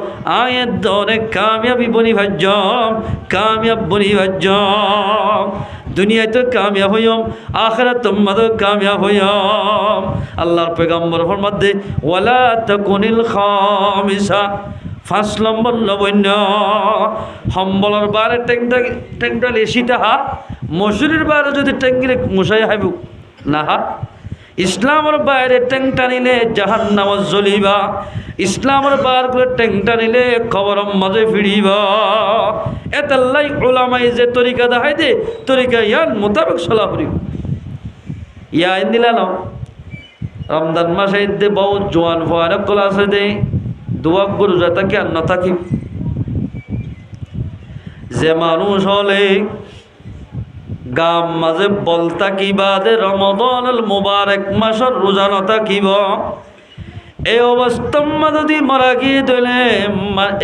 আয়ের দনে কামিয়াবি বনি ভাজ্যম কামিয়াব বনি ভাজ্যম দুনিয়ায় তো কামিয়াব হইম আখিরাত তোমাদের কামিয়াব হইম আল্লাহর পয়গম্বর ফরমাতে ওয়ালা তাকুনিল খামিসা 5 নম্বর নবন্য সম্বলের বারে ট্যাংটা লেসিটা হা মসুরির বারে যদি ট্যাঙ্গিলে মশাই হাইব না হা ইসলামের বাইরে ট্যাং টানিলে জাহান্নাম জ্বলিবা ইসলামের বার করে ট্যাং টানিলে খবরম মাঝে ফিরিবা এতাল্লাই উলামাই যে তরিকা দেখাই দে তরিকা ইয়ান মোতাবেক চলা করিব ইয়া দিলা ন রমজান মাসে দে বহু জোয়ান ফোয়ান কলা আছে দে দোয়া গরু যাতা জ্ঞান না থাকিব যে মানুষ হলে গাম মাঝে বলতা কিবা দে রমজানুল মুবারক মাসের রোজা না থাকিব এই অবস্থার মাঝে যদি মারা গিয়ে দিলে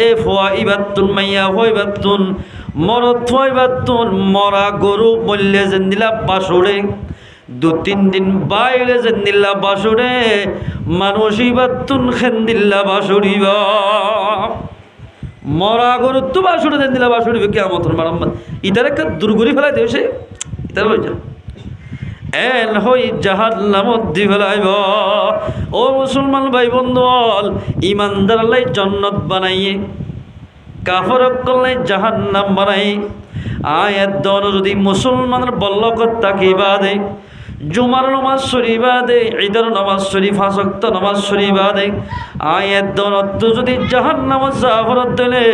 এ ফোয়া ইবাতুন মাইয়া হইবাতুন মরত হইবাতুন মরা গরু বললে যেন দিলা বাসুরে 2-3 দিন বাইরে যেন দিলা বাসুরে মানুষ ইবাতুন খেন্দিল্লা বাসুরিব মরা গরু তো বাসুরে যেন দিলা বাসুরিব কিয়ামতের মারাম্মত ইটার একটা দুর্গরি ফেলাই দেছে ইটার লই যা এন হই জাহান্নামত দি ফেলাইব ও মুসলমান ভাই বন্ধু ইমানদার লাই জান্নাত বানাইয়ে কাফর কল্লাই জাহান্নাম বানাই আয়াত দন যদি মুসলমানের বল্লকত তাকিবা দে জুমার নামাজ শরীফা দে ঈদের নামাজ শরীফ 5 ওয়াক্ত নামাজ শরীফা দে আয়াত দন যদি জাহান্নামত জাফরত দিলে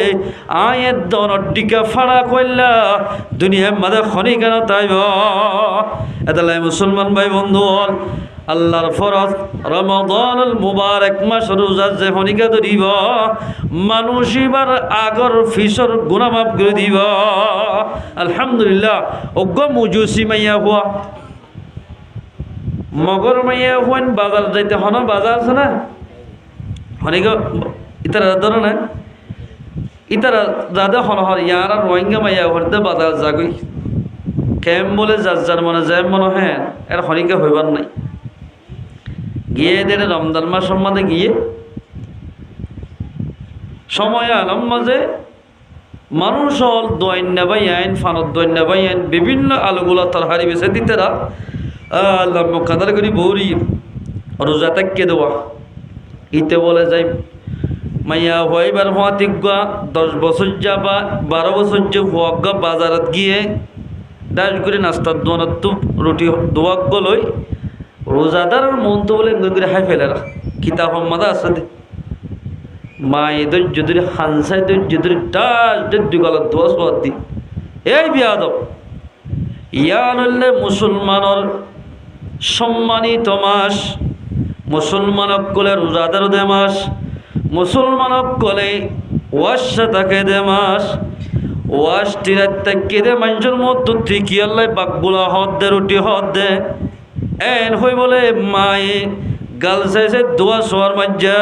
আয়াত দন ডিকা ফাড়া কইলা দুনিয়ার মাঝে খনি কেন তাইব এতলাই মুসলমান ভাই বন্ধু আল্লাহর ফরজ রমাদানুল মুবারক মাস রোজা যে খনিকা ধরিব মানুষ এবার আগর ফিসর গুনাহ মাফ করে দিব আলহামদুলিল্লাহ অজ্ঞ মুজুসি মাইয়া হওয়া মগর মাইয়া হন বাজার যাইতে হন বাজার আছে না হনিক ইতারা ধরো না ইতারা যাদের হন হর ইয়ার আর রোহিঙ্গা মাইয়া হরতে বাজার যাগই কেম বলে যার মনে যায় মনে হ্যাঁ এর হনিকা হইবার নাই গিয়ে দেড়ে রমজান মাস সম্বন্ধে গিয়ে সময় আলম মাঝে মানুষ হল দৈন্য বাই আইন ফানত দৈন্য বাই আইন বিভিন্ন আলুগুলা তরহারি বেছে দিতেরা আল্লাহ কাদার করি বৌরি রোজা তাক্কে দেওয়া ইতে বলে যাই মাইয়া হইবার হওয়াতিগা 10 বছর যা বা 12 বছর যে হওয়াগা বাজারত গিয়ে ডাস করে নাস্তার দোয়ানত তো রুটি দোয়াক গলই রোজাদারের মন তো বলে করে হাই ফেলেরা কিতাব মাদা আছে দে মা এদের যদি হানসাই যদি ডাস দুই গলার দোয়া সোয়াদ দি এই বিয়াদব ইয়ান হলে মুসলমানের সম্মানিত মাস মুসলমানক কলে রোজাদার দে মাস মুসলমানক কলে ওয়াশা থাকে দে মাস ওয়াশ টিরাত তাকে দে মানুষের মধ্যে ঠিকই আল্লাহ বাকবুলা হদ দে রুটি হদ দে এন হই বলে মায়ে গাল চাইছে দোয়া সোয়ার মজ্জা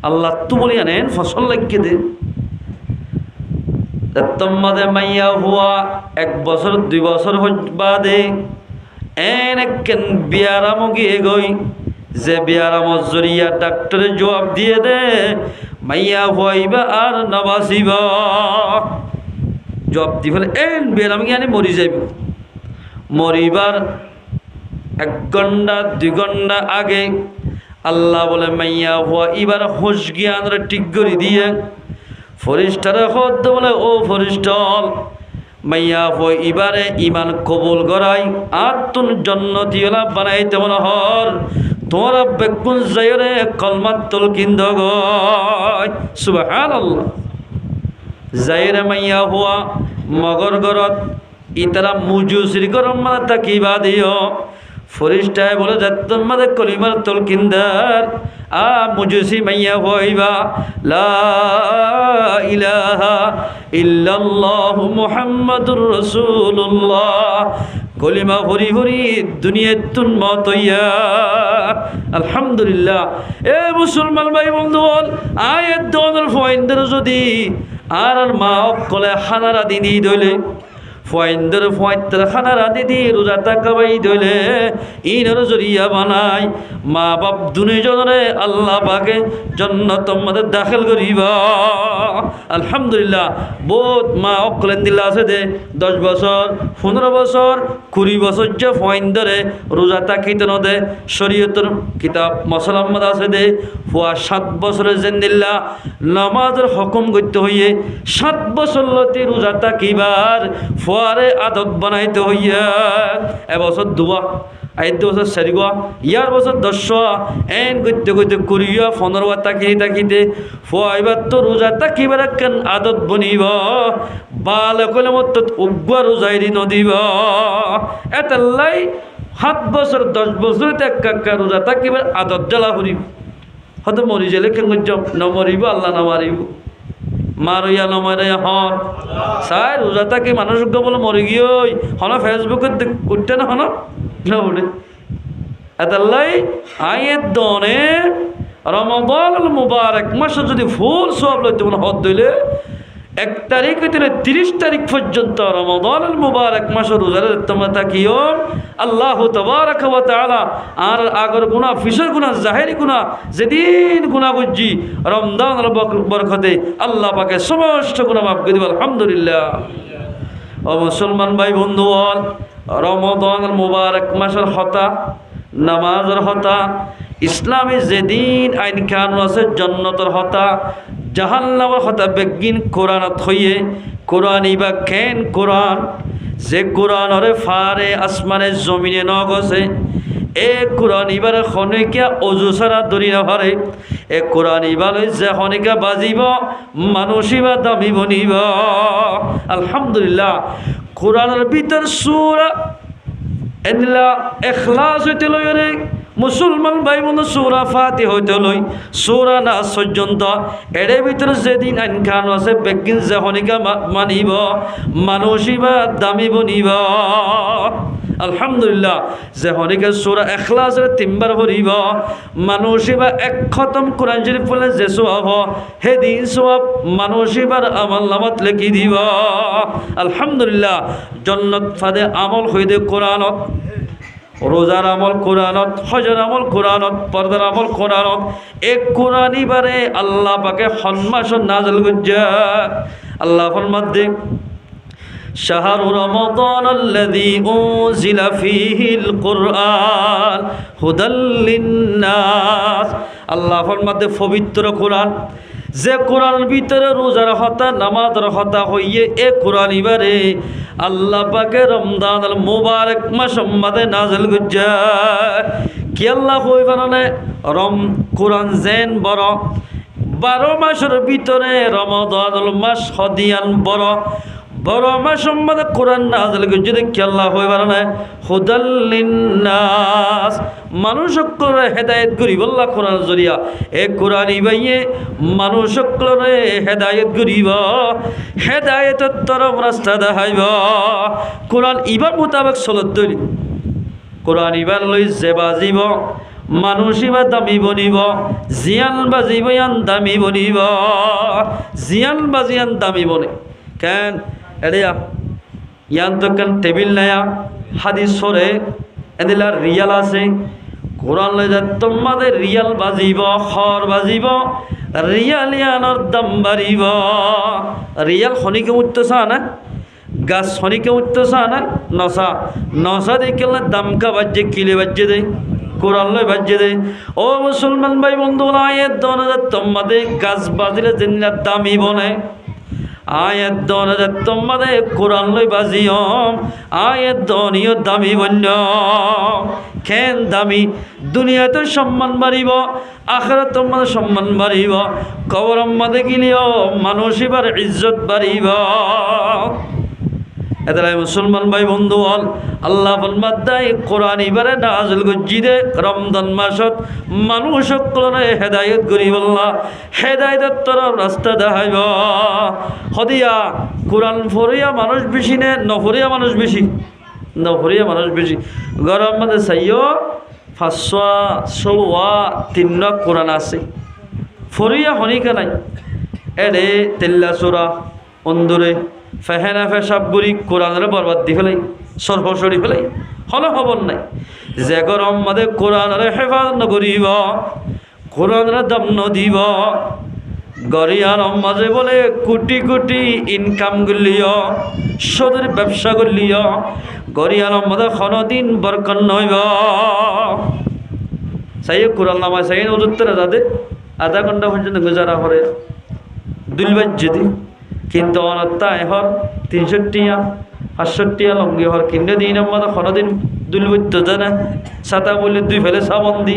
আল্লাহ তো বলি আনেন ফসল লাগিয়ে দে তোমাদের মাইয়া হুয়া 1 বছর 2 বছর বাদে এন একখান বিয়ারাম গিয়ে গই যে বিয়ারামর জরিয়া ডাক্তারে জবাব দিয়ে দে মাইয়া হইবা আর নবাসিবা জবাব দি ফেলে এন বিয়ারাম গিয়ে আনি মরি যাইব মরিবার 1 ঘন্টা 2 ঘন্টা আগে আল্লাহ বলে মাইয়া হুয়া এবার হুশ জ্ঞান ঠিক করে দিয়ে ফরিস্টারে হদ বলে ও ফরিস্টল মাইয়া হই এবারে ইমান কবুল করাই আর তুন জন্নতিওয়ালা বানাইতে মনে হর তোমরা বেকুন যাইরে কলমাত তলকিন দগয় সুবহানাল্লাহ যাইরে মাইয়া হুয়া মগর গরত ইতারা মুজুসির গরম মানে তাকিবা দিও ফরিস্টায় বলে যাত্তন মাদে কলিমার তলকিনদার মুজুসি মাইয়া হইবা লা ইলাহা ইল্লাল্লাহু মুহাম্মাদুর রাসূলুল্লাহ কলিমা হরি হরি দুনিয়াতুন মতইয়া আলহামদুলিল্লাহ এ মুসলমান ভাই বন্ধু বল আয়াত দনের ফয়েন্দের যদি আর মা কলে হানারা দিনি দইলে ফয়েন্দের ফয়েন্দের খানারা দিদি রোজা তাকাবাই দইলে ইনর জরিয়া বানাই মা বাপ দুজনরে আল্লাহ পাকে জান্নাত মধ্যে দাখিল করিবা আলহামদুলিল্লাহ বহুত মা অকলেন দিলা আছে দে 10 বছর 15 বছর 20 বছর যে ফয়েন্দরে রোজা তাকিতে ন দে শরীয়তের কিতাব মুসলমান আছে দে ফুয়া 7 বছরের জিন্দিল্লা নামাজের হুকুম করতে হইয়ে 7 বছর লতি রোজা তাকিবার ফুয়ারে আদত বানাইতে হইয়া এবছর দুয়া 8 বছর 4 ইয়ার বছর 10 এন করতে করতে করিয়া 15 তাকিতে ফুয়া এবার তো রোজা তাকিবার কেন আদত বনিব বালকলে মত উগ্র রোজাইরি নদিব এতাল্লাই 7 বছর 10 বছর একা রোজা তাকিবার আদত জ্বালা করিব হয়তো মরি গেলে কেন নমরিব আল্লাহ নামারিব মারইয়া নমরিয়া হন সাই রোজা তাকি মানুষ বলে মরি গিয়ে হন ফেসবুকে উঠতে না হন না উঠে এতাল্লাই আয়ের দনে রমাদানুল মুবারক মাসে যদি ফুল সব লইতে মনে হদ দইলে 1 তারিখ হইতে 30 তারিখ পর্যন্ত রমাদানুল মুবারক মাসে রোজারে তোমরা তাকিও আল্লাহ তাবারক ওয়া তাআলা আর আগর গুনাহ ফিসর গুনাহ জাহেরি গুনাহ যেদিন গুনাহ বুঝি রমজানের বরকতে আল্লাহ পাকে সমস্ত গুনাহ মাফ করে দিবেন আলহামদুলিল্লাহ ও মুসলমান ভাই বন্ধুগণ রমাদানুল মুবারক মাসের হতা নামাজের হতা ইসলামে যেদিন আইন কানুন আছে জন্নতর হতা জাহান্নামের হতা বেগিন কোরআনত হইয়ে কোরআন ইবা কেন কোরআন যে কোরআনরে ফারে আসমানে জমিনে নগছে এ কোরআন ইবারে খনিকা অজু সারা দরি না পারে এ কোরআন ইবালে যে খনিকা বাজিব মানুষ ইবা দামি বনিব আলহামদুলিল্লাহ কোরআনের ভিতর সূরা এনলা ইখলাস হইতে লইরে মুসলমান ভাই বোন সূরা ফাতিহা হইতে লই সূরা নাস পর্যন্ত এর ভিতরে যেদিন আইন কানুন আছে বেগিন যখনিকা মানিব মানুষিবা দামি বনিব আলহামদুলিল্লাহ যখনিকা সূরা ইখলাসের 3 বার পড়িব মানুষিবা 1 খতম কোরআন শরীফ পড়লে যে সওয়াব হেদিন সওয়াব মানুষিবার আমল নামাত লিখি দিব আলহামদুলিল্লাহ জান্নাত ফাদে আমল হইদে কোরআনত রোজার আমল কোরআনত হজের আমল কোরআনত পর্দার আমল কোরআনত এক কোরআনই বারে আল্লাহ পাকে সম্মাসন নাজল গজ্জা আল্লাহ ফরমাতে শাহরু রমাদানাল্লাযী উনজিলা ফীহিল কুরআন হুদাল লিন্নাস। আল্লাহ ফরমাতে পবিত্র কোরআন, যে কোরআনের ভিতরে রোজার হতা নামাজের হতা হইয়ে এ কোরআন ইবারে আল্লাহ পাকে রমজানুল মুবারক মাস সম্মাদে নাজিল করছে। কি আল্লাহ কইবানে কোরআন জেন বড়, 12 মাসের ভিতরে রমাদানুল মাস হদিয়ান বড়, বড় মাস সম্মাদে কোরআন নাজিল করছে। কি আল্লাহ কইবানে হুদাল লিন্নাস, মানুষ সকলে হেদায়েত করিব আল্লাহ কোরআন জরিয়া। এ কোরআন ইবাইয়ে মানুষ সকলে হেদায়েত করিব, হেদায়েতের তরফ রাস্তা দেখাইব। কোরআন ইবার মোতাবেক চলত তৈরি, কোরআন ইবার লই যে বাজিব মানুষ ইবার দামি বনিব, জিয়ান বাজিব ইয়ান দামি বনিব, জিয়ান বাজিয়ান দামি বনে। কেন এড়িয়া ইয়ান তো কেন টেবিল নেয়া হাদিস সরে এদিলার রিয়াল আছে, কোরআন লই যা তোমাদের রিয়াল বাজিব, খর বাজিব, রিয়াল ইয়ানোর দাম বাড়িব। রিয়াল খনিকে উঠতেছা না, গাছ খনিকে উঠতেছা না, নশা নশা দেখে দামকা বাজ্যে কিলে বাজ্যে দেয়, কোরআন লই বাজ্যে দেয়। ও মুসলমান ভাই বন্ধু, আয়ের দন তোমাদের গাছ বাজিলে যেন দামি বনে, আয়ের দন তোমাদের কোরআন লই বাজিয়ম, আয়ের দনীয় দামি বন্য। কেন দামি? দুনিয়াতে সম্মান বাড়িব, আখিরাতে তোমাদের সম্মান বাড়িব, কবর মাঝে গিলিও মানুষ এবার ইজ্জত বাড়িব। এদাই মুসলমান ভাই বন্ধু হল আল্লাহ ফরমাদাই কোরআন ইবারে নাজিল গজ্জিদে রমজান মাসত মানুষ সকলরে হেদায়েত করিব, আল্লাহ হেদায়েতের তরফ রাস্তা দেখাইব। হদিয়া কোরআন ফরিয়া মানুষ বেশি নে নফরিয়া মানুষ বেশি? নফরিয়া মানুষ বেশি। গরম মাঝে চাইও 500 কোরআন আছে, ফরিয়া হনিকা নাই। এরে তেল্লা চোরা অন্দরে ফেহেনা ফেসাব গুড়ি কোরআনের বরবাদ দি ফেলাই, সরফসরি ফেলাই, হলে খবর নাই। যে গরম মাদে কোরআনের হেফাজত নকরিব, কোরআনের দাম নদিব, গরিয়ার মাঝে বলে কোটি কোটি ইনকাম করলিও, সদের ব্যবসা করলিও, গরিয়ার মাঝে কোনোদিন বরকত নইব। চাই কোরআন নামায় চাই উজুত্তরে যাতে আধা ঘন্টা পর্যন্ত গুজারা করে দুলবাজ যদি, কিন্তু অনত্তা এহর 300 টিয়া 500 টিয়া লঙ্গি হর কিনে দিন আমাদের কোনোদিন দুলবৈত্য জানা ছাতা বলে 2 ফেলে সাবন দি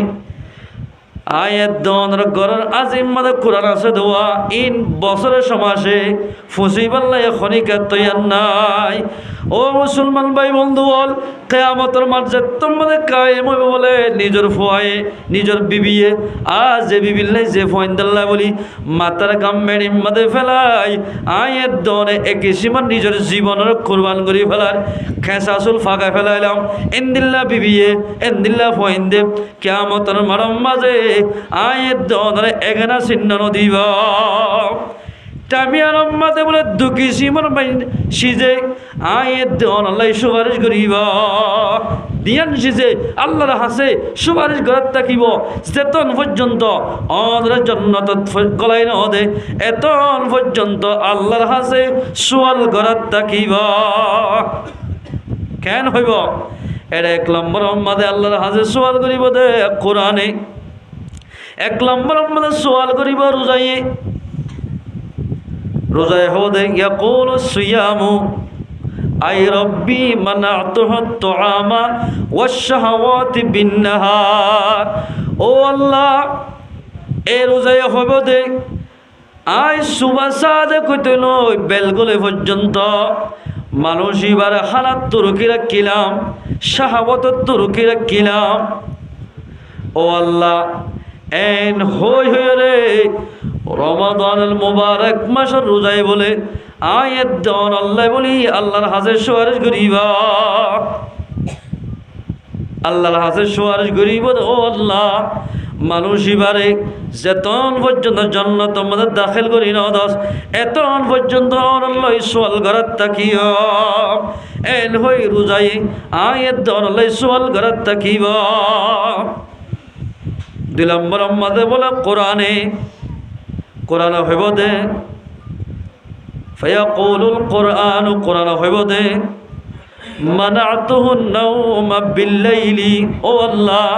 আয়ের দনের গড়ের আজিম মাদে কোরআন আছে দোয়া ইন বছরের সমাসে ফুসিবাল্লাই খনিকা তৈয়ার নাই। ও মুসলমান ভাই বন্ধু বল কেয়ামতের মাঝে তোমাদের কায়েম হইব বলে নিজের ফোয়ায়ে নিজের বিবিয়ে আজ যে বিবিল্লাই যে ফয়েন্দাল্লা বলি মাতার গাম্মের ইম্মাদে ফেলাই আয়ের দনে একই সীমার নিজের জীবনের কোরবান করি ফেলার খেসাসুল ফাঁকা ফেলাইলাম এন্দিল্লা বিবিয়ে এন্দিল্লা ফয়েন্দে কেয়ামতের মারম মাঝে আয়ের দনে এগানা চিহ্ন নদীব টামিয়ার মাঝে বলে দুঃখী সীমার সিজে আয়ের দন আল্লাহ সুপারিশ করিব দিয়ান সিজে আল্লাহর হাসে সুপারিশ করার থাকিব চেতন পর্যন্ত অনর জন্নত গলাই নদে এতন পর্যন্ত আল্লাহর হাসে সোয়াল করার থাকিব। কেন হইব? এটা 1 নম্বর মাঝে আল্লাহর হাসে সোয়াল করিব দে কোরআনে, 1 নম্বর মাঝে সোয়াল করিব রোজায়ে, রোজায় হদে ইয়াকুলু সিয়ামু আই রব্বি মানাতুহু তুআমা ওয়াশ-শাহাওয়াতি বিন-নাহার। ও আল্লাহ এ রোজায় হবদে আই সুবাসাদে কইতে নই বেলগলে পর্যন্ত মানুষ এবার হালাত তুরকি রাখিলাম, শাহাওয়াত তুরকি রাখিলাম। ও আল্লাহ এন হই রে রমাদানুল মুবারক মাসের রোজায় বলে আয়ের দন আল্লাহ বলি আল্লাহর হাজের সুপারিশ করিব, আল্লাহর হাজের সুপারিশ করিব। ও আল্লাহ মানুষ এবারে যেতন পর্যন্ত জান্নাত আমাদের দাখিল করি না দশ এতন পর্যন্ত আল্লাহ সোয়াল করার তাকিও এন হই রোজায় আয়ের দন আল্লাহ সোয়াল করার তাকিব। 2 নম্বর মাঝে বলে কোরআনে, কোরআন হইব দে ফায়াকুলুল কুরআন কুরআন হইব দে মানাতুহুন নাওমা বিল্লাইলি ও আল্লাহ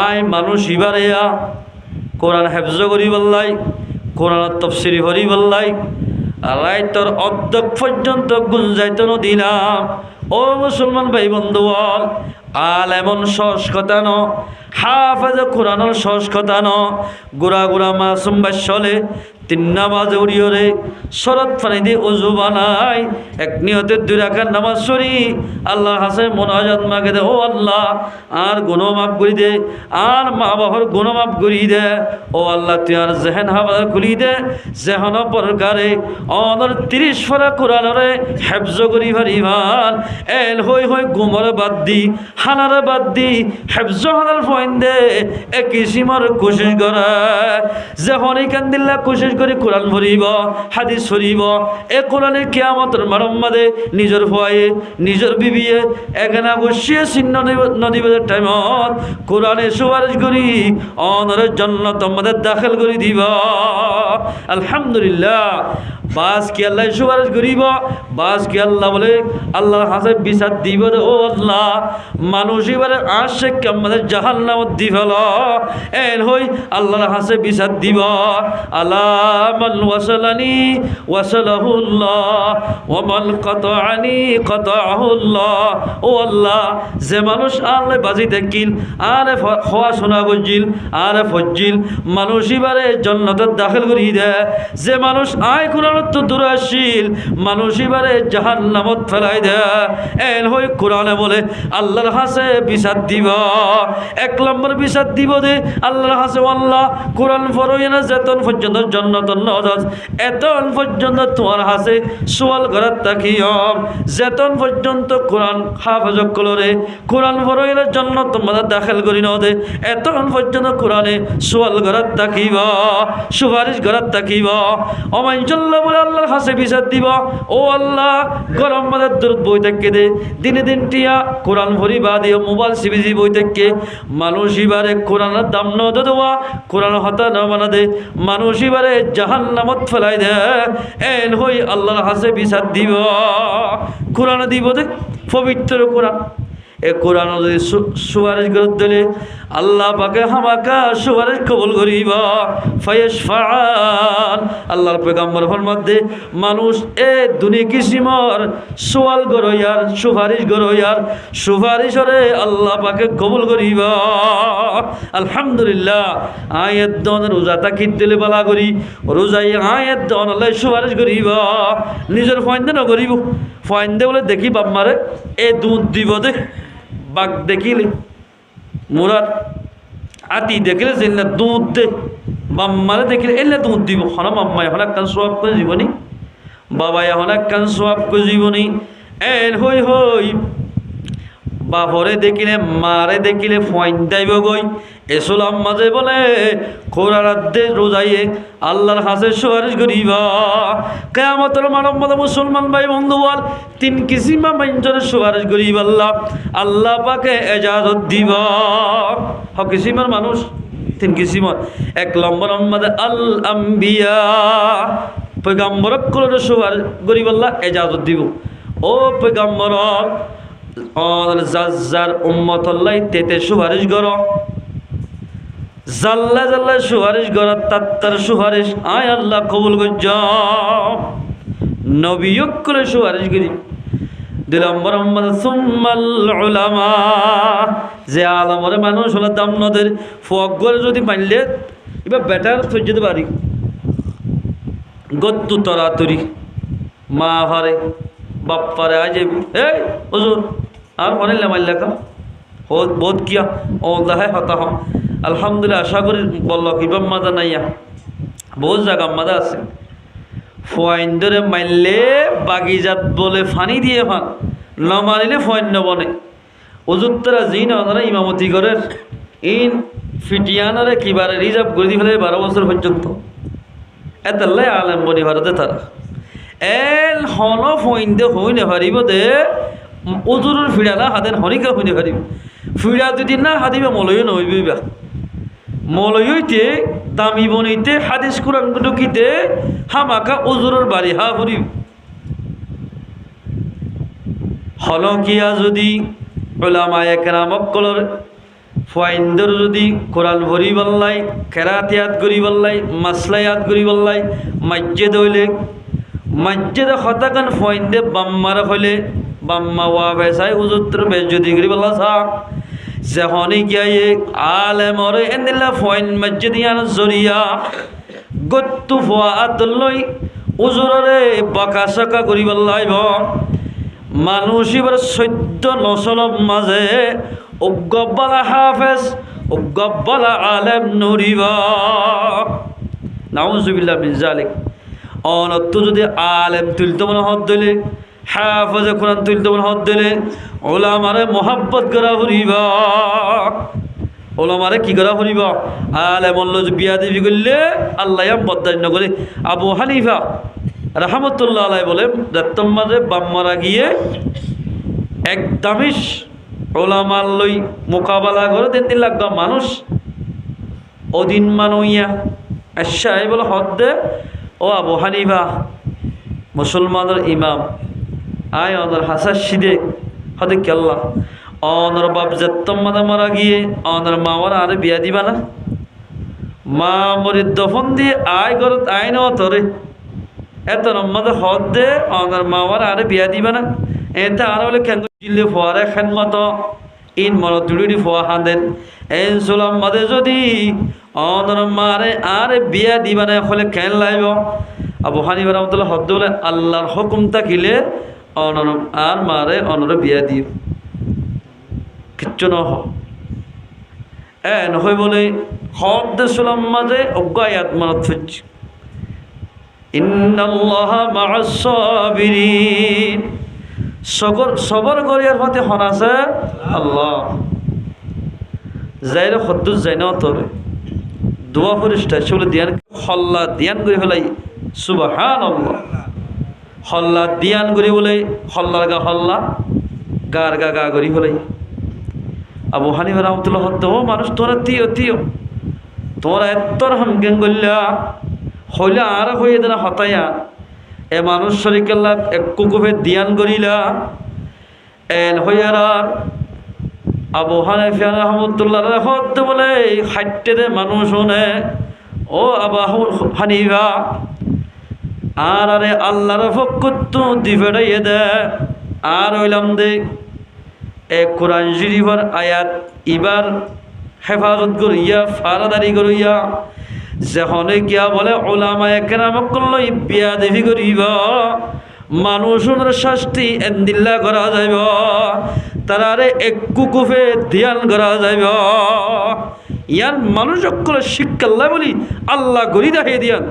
আয় মানুষ ইবারেয়া কোরআন হেফজ করি বললাই কোরআন তফসিরি হরি বললাই রাইতর অর্ধেক পর্যন্ত গুঞ্জাইত দিলাম ও মুসলমান ভাই বন্ধু আল এমন সহজ কথা ন হাফেজ কোরআনের সহজ কথা ন গুড়া গুড়া মাসুম বাসলে তিন নামাজে উড়িয়রে শরৎ পানি দিয়ে উজু বানাই এক নিয়তের 2 রাকাত নামাজ পড়ি আল্লাহর কাছে মুনাজাত মাগে দে ও আল্লাহ আর গুনাহ মাফ করে দে আর মা বাবার গুনাহ মাফ করে দে ও আল্লাহ তুই আর জেহেন হাওয়া খুলি দে জেহন প্রকারে অনর 30 পারা কোরআনরে হেফজ করি ভারিবান এল হই হই গুমর বাদ দি হানার বাদ দি হেফজ হানার ফয়েন্দে এ কিসিমর কোশিশ করে জেহনি কান্দিল্লা কোশিশ করে কোরআন পড়িব হাদিস পড়িব এ কোরআনের কিয়ামতের মারম্মাদে নিজের ভয়ে নিজের বিবিয়ে এখানে বসিয়ে চিহ্ন নদীবাদের টাইমত কোরআনে সুপারিশ করি অনরের জান্নাত আমাদের দাখিল করে দিব আলহামদুলিল্লাহ বাস কি আল্লাহ সুপারিশ করিব বাস কি আল্লাহ বলে আল্লাহর হাতে বিচার দিব ও আল্লাহ মানুষ এবারে আসে আমাদের জাহান্নামত দিব এন হই আল্লাহর হাতে বিচার দিব আল্লাহ মান ওয়াসালানি ওয়াসালাহুল্লাহ ওয়া মান কাতাআনি কাতাআহুল্লাহ ও আল্লাহ যে মানুষ আল্লাহ বাজি দেখিল আরে খোয়া শোনা বুঝিল আরে ফজিল মানুষ এবারে জান্নাতে দাখিল করি দে যে মানুষ আয় কোরআন তো দূরে আসিল মানুষ এবারে জাহান্নামত ফেলাই দে এন হই কোরআনে বলে আল্লাহর হাতে বিচার দিব 1 নম্বর বিচার দিব দে আল্লাহর হাতে আল্লাহ কোরআন পড়ই না যেতন পর্যন্ত জান্নাত নজাজ এতন পর্যন্ত তোমার হাতে সওয়াল করার তাকিয়ম যেতন পর্যন্ত কোরআন হাফেজ কলরে কোরআন পড়ই না জান্নাত তোমাদের দাখিল করি ন দে এতন পর্যন্ত কোরআনে সওয়াল করার তাকিব সুপারিশ করার তাকিব অমাইজল্লাহ বলে আল্লাহর কাছে বিচার দিব ও আল্লাহ গরম মাদের দূরত বই থেকে দে দিনে দিন টিয়া কোরআন ভরি বা দিয়ে মোবাইল সিবিজি বই থেকে মানুষ এবারে কোরআনের দাম ন দেওয়া কোরআন হতা ন বানা দে মানুষ এবারে জাহান্নামত ফেলাই দে এন হই আল্লাহর কাছে বিচার দিব কোরআন দিব দে পবিত্র কোরআন এ কোরআন যদি সুপারিশ করে দিলে আল্লাহ পাকে হামাকা সুপারিশ কবুল করিব ফায়াশফাআন আল্লাহর পয়গম্বর ফরমাতে মানুষ এ দুনিয়া কিসিমর সওয়াল গরয়ার সুপারিশ গরয়ার সুপারিশরে আল্লাহ পাকে কবুল করিব আলহামদুলিল্লাহ আয়াত দন রোজা তাকিদ দিলে বালা করি রোজাই আয়াত দন আল্লাহ সুপারিশ করিব নিজের ফাইন্দে ন করিব ফাইন্দে বলে দেখি বাপ মারে এ দুধ দিব দে বাঘ দেখিলে মুরার আতি দেখিলে যেলে দুধ দে বাম্মারে দেখিলে এলে দুধ দিব হন মাম্মা এখন একখান সোয়াব করে জীবনী বাবা এখন একখান সোয়াব করে জীবনী এন হই হই বাপরে দেখিলে মারে দেখিলে ফয়েন দাইব গই এসলাম মাঝে বলে কোরআনাদ্দে রোজাইয়ে আল্লাহর হাতে সুপারিশ করিব কিয়ামতের মানব মানব মুসলমান ভাই বন্ধু বল 3 কিসিমা মানুষের সুপারিশ করিব আল্লাহ আল্লাহ পাকে ইজাজত দিব হ কিসিমার মানুষ 3 কিসিমার 1 নম্বর আমাদের আল আম্বিয়া পয়গম্বরক কোলে সুপারিশ করিব আল্লাহ ইজাজত দিব ও পয়গম্বর যার উম্মত আল্লাহ তেতে সুপারিশ কর জাল্লা জাল্লা সুপারিশ কর তার সুপারিশ আয় আল্লাহ কবুল করছ নবীক করে সুপারিশ করি 2 নম্বর আমাদের সুম্মাল উলামা যে আলমরে মানুষ হলো দাম নদের ফগর যদি মানলে এবার বেটার সহ্য দিতে পারি গত্তু তরাতরি মা হারে বাপ্পারে আজ এই হুজুর আর মনে লেখা বহুত কিয়া ও দাহে হতা হ আলহামদুলিল্লাহ আশা করি বলল কিবাম মাদা নাইয়া বহুত জায়গা মাদা আছে ফয়েন ধরে মারলে বাগিজাত বলে ফানি দিয়ে ফান ন মারিলে ফয়েন নবনে অযুত্তরা জি না ইমামতি করেন ইন ফিটিয়ানারে কিবারে রিজার্ভ করে দিয়ে ফেলে 12 বছর পর্যন্ত এতাল্লাই আলেম বনি ভারতে তারা এল হন ফইন্দে হইনে হারিব দে উজুরের ফিড়া না হাতের হরিকা হইনে হারিব ফিড়া যদি না হাতিবে মলয় নইবা মৌলই হইতে দামি বনিতে হাদিস কোরআন ঢুকিতে হামাকা উজুরের বাড়ি হা ভরি হলকিয়া যদি উলামায়ে কেরাম অকলর ফাইন্দর যদি কোরআন ভরি বললাই কেরাতিয়াত করি বললাই মাসলায়াত করি বললাই মসজিদ হইলে মসজিদ হতাকান ফাইন্দে বাম্মার হইলে বাম্মা ওয়া বেসাই উজুত্র বেজুদি করি বললা সা যখনই গিয়ে আলেমরে এন্দিল্লা ফাইন মসজিদ ইয়ান জরিয়া গত্তু ফাআতুল্লাই উজুররে বাকা সাকা করি বললাইব মানুষ এবার 14 নসলের মাঝে উগব্বালা হাফেজ উগব্বালা আলেম নুরিবা নাউজুবিল্লাহ মিন যালিক অনত যদি আলেম তুলতে মনে হদ দিলে হাফেজ কোরআন তুলতে মনে হদ দিলে ওলামারে মোহাব্বত করা হরিবা ওলামারে কি করা হরিবা আলেম অল্লাহ বিয়া দিবি করলে আল্লাহ বদান্য নগরে আবু হানিফা রহমতুল্লাহ আলাই বলে দত্তম্মারে বাম্মারা গিয়ে একদমিশ ওলামার লই মোকাবেলা করে 3 লাখ মানুষ অদিন মানুইয়া আশাই বলে হদ্দে ও আবু হানিফা মুসলমানের ইমাম আয় অনর হাসার সিদে হদে কেল্লা অনর বাপ দত্তম্মাদা মারা গিয়ে অনর মাওয়ার আরে বিয়া দিবা না মা মরি দফন দিয়ে আয় করত আয় ন তরে এত নম্মদ হদ দে অনার মাওয়ার আরে বিয়া দিবা না এতে আর বলে কেন দিলে ফোয়ারে খেনমত ইন মর দুড়ি ফোয়া হাঁদেন এই সোলাম মাদে যদি অনার মারে আরে বিয়া দিবা না হলে কেন লাইব আবু হানিফা রাহমাতুল্লাহ হদ বলে আল্লাহর হুকুম থাকিলে অনর আর মারে অনর বিয়া দিও কিচ্ছু নহ এ নহয় বলে হদ দে সোলাম মাঝে অজ্ঞায়াত মানত ফিরছি ইন্নাল্লাহা মা'আস সাবিরিন সবর করিয়ার পথে হনাছে আল্লাহ যাইরে খদ্দুস যাই না তোরে দোয়া ফরিস্তা চলে দিয়ান হল্লা দিয়ান করে ফেলাই সুবহানাল্লাহ হল্লা দিয়ান করে বলে হল্লার গা হল্লা গার গা গা করি ফেলাই আবু হানিফা রাহমাতুল্লাহ ও মানুষ তোরা তিও তোরা এত হামগেন গল্লা হইলে আর হয়ে দেনা হতায়া এ মানুষ শরীকাল্লা এক কুকুফে দিয়ান করিলা এন হইয়ার আবু হানিফা রাহমাতুল্লাহ হতে বলে হাইটে দে মানুষ শুনে ও আবু হানিফা আর আরে আল্লাহর ফকত দিবেড়াইয়ে দে আর হইলাম দে এ কোরআন শরীফের আয়াত এবার হেফাজত করিয়া ফারাদারি করিয়া যখনে গিয়া বলে ওলামায়ে কেরাম কল্লই বিয়া দেবি করিব মানুষের শাস্তি এন্দিল্লা করা যাইব তারারে এক কুকুফে ধ্যান করা যাইব ইয়ান মানুষ সকল শিক্ষাল্লা বলি আল্লাহ গরি দেখাই দিয়ান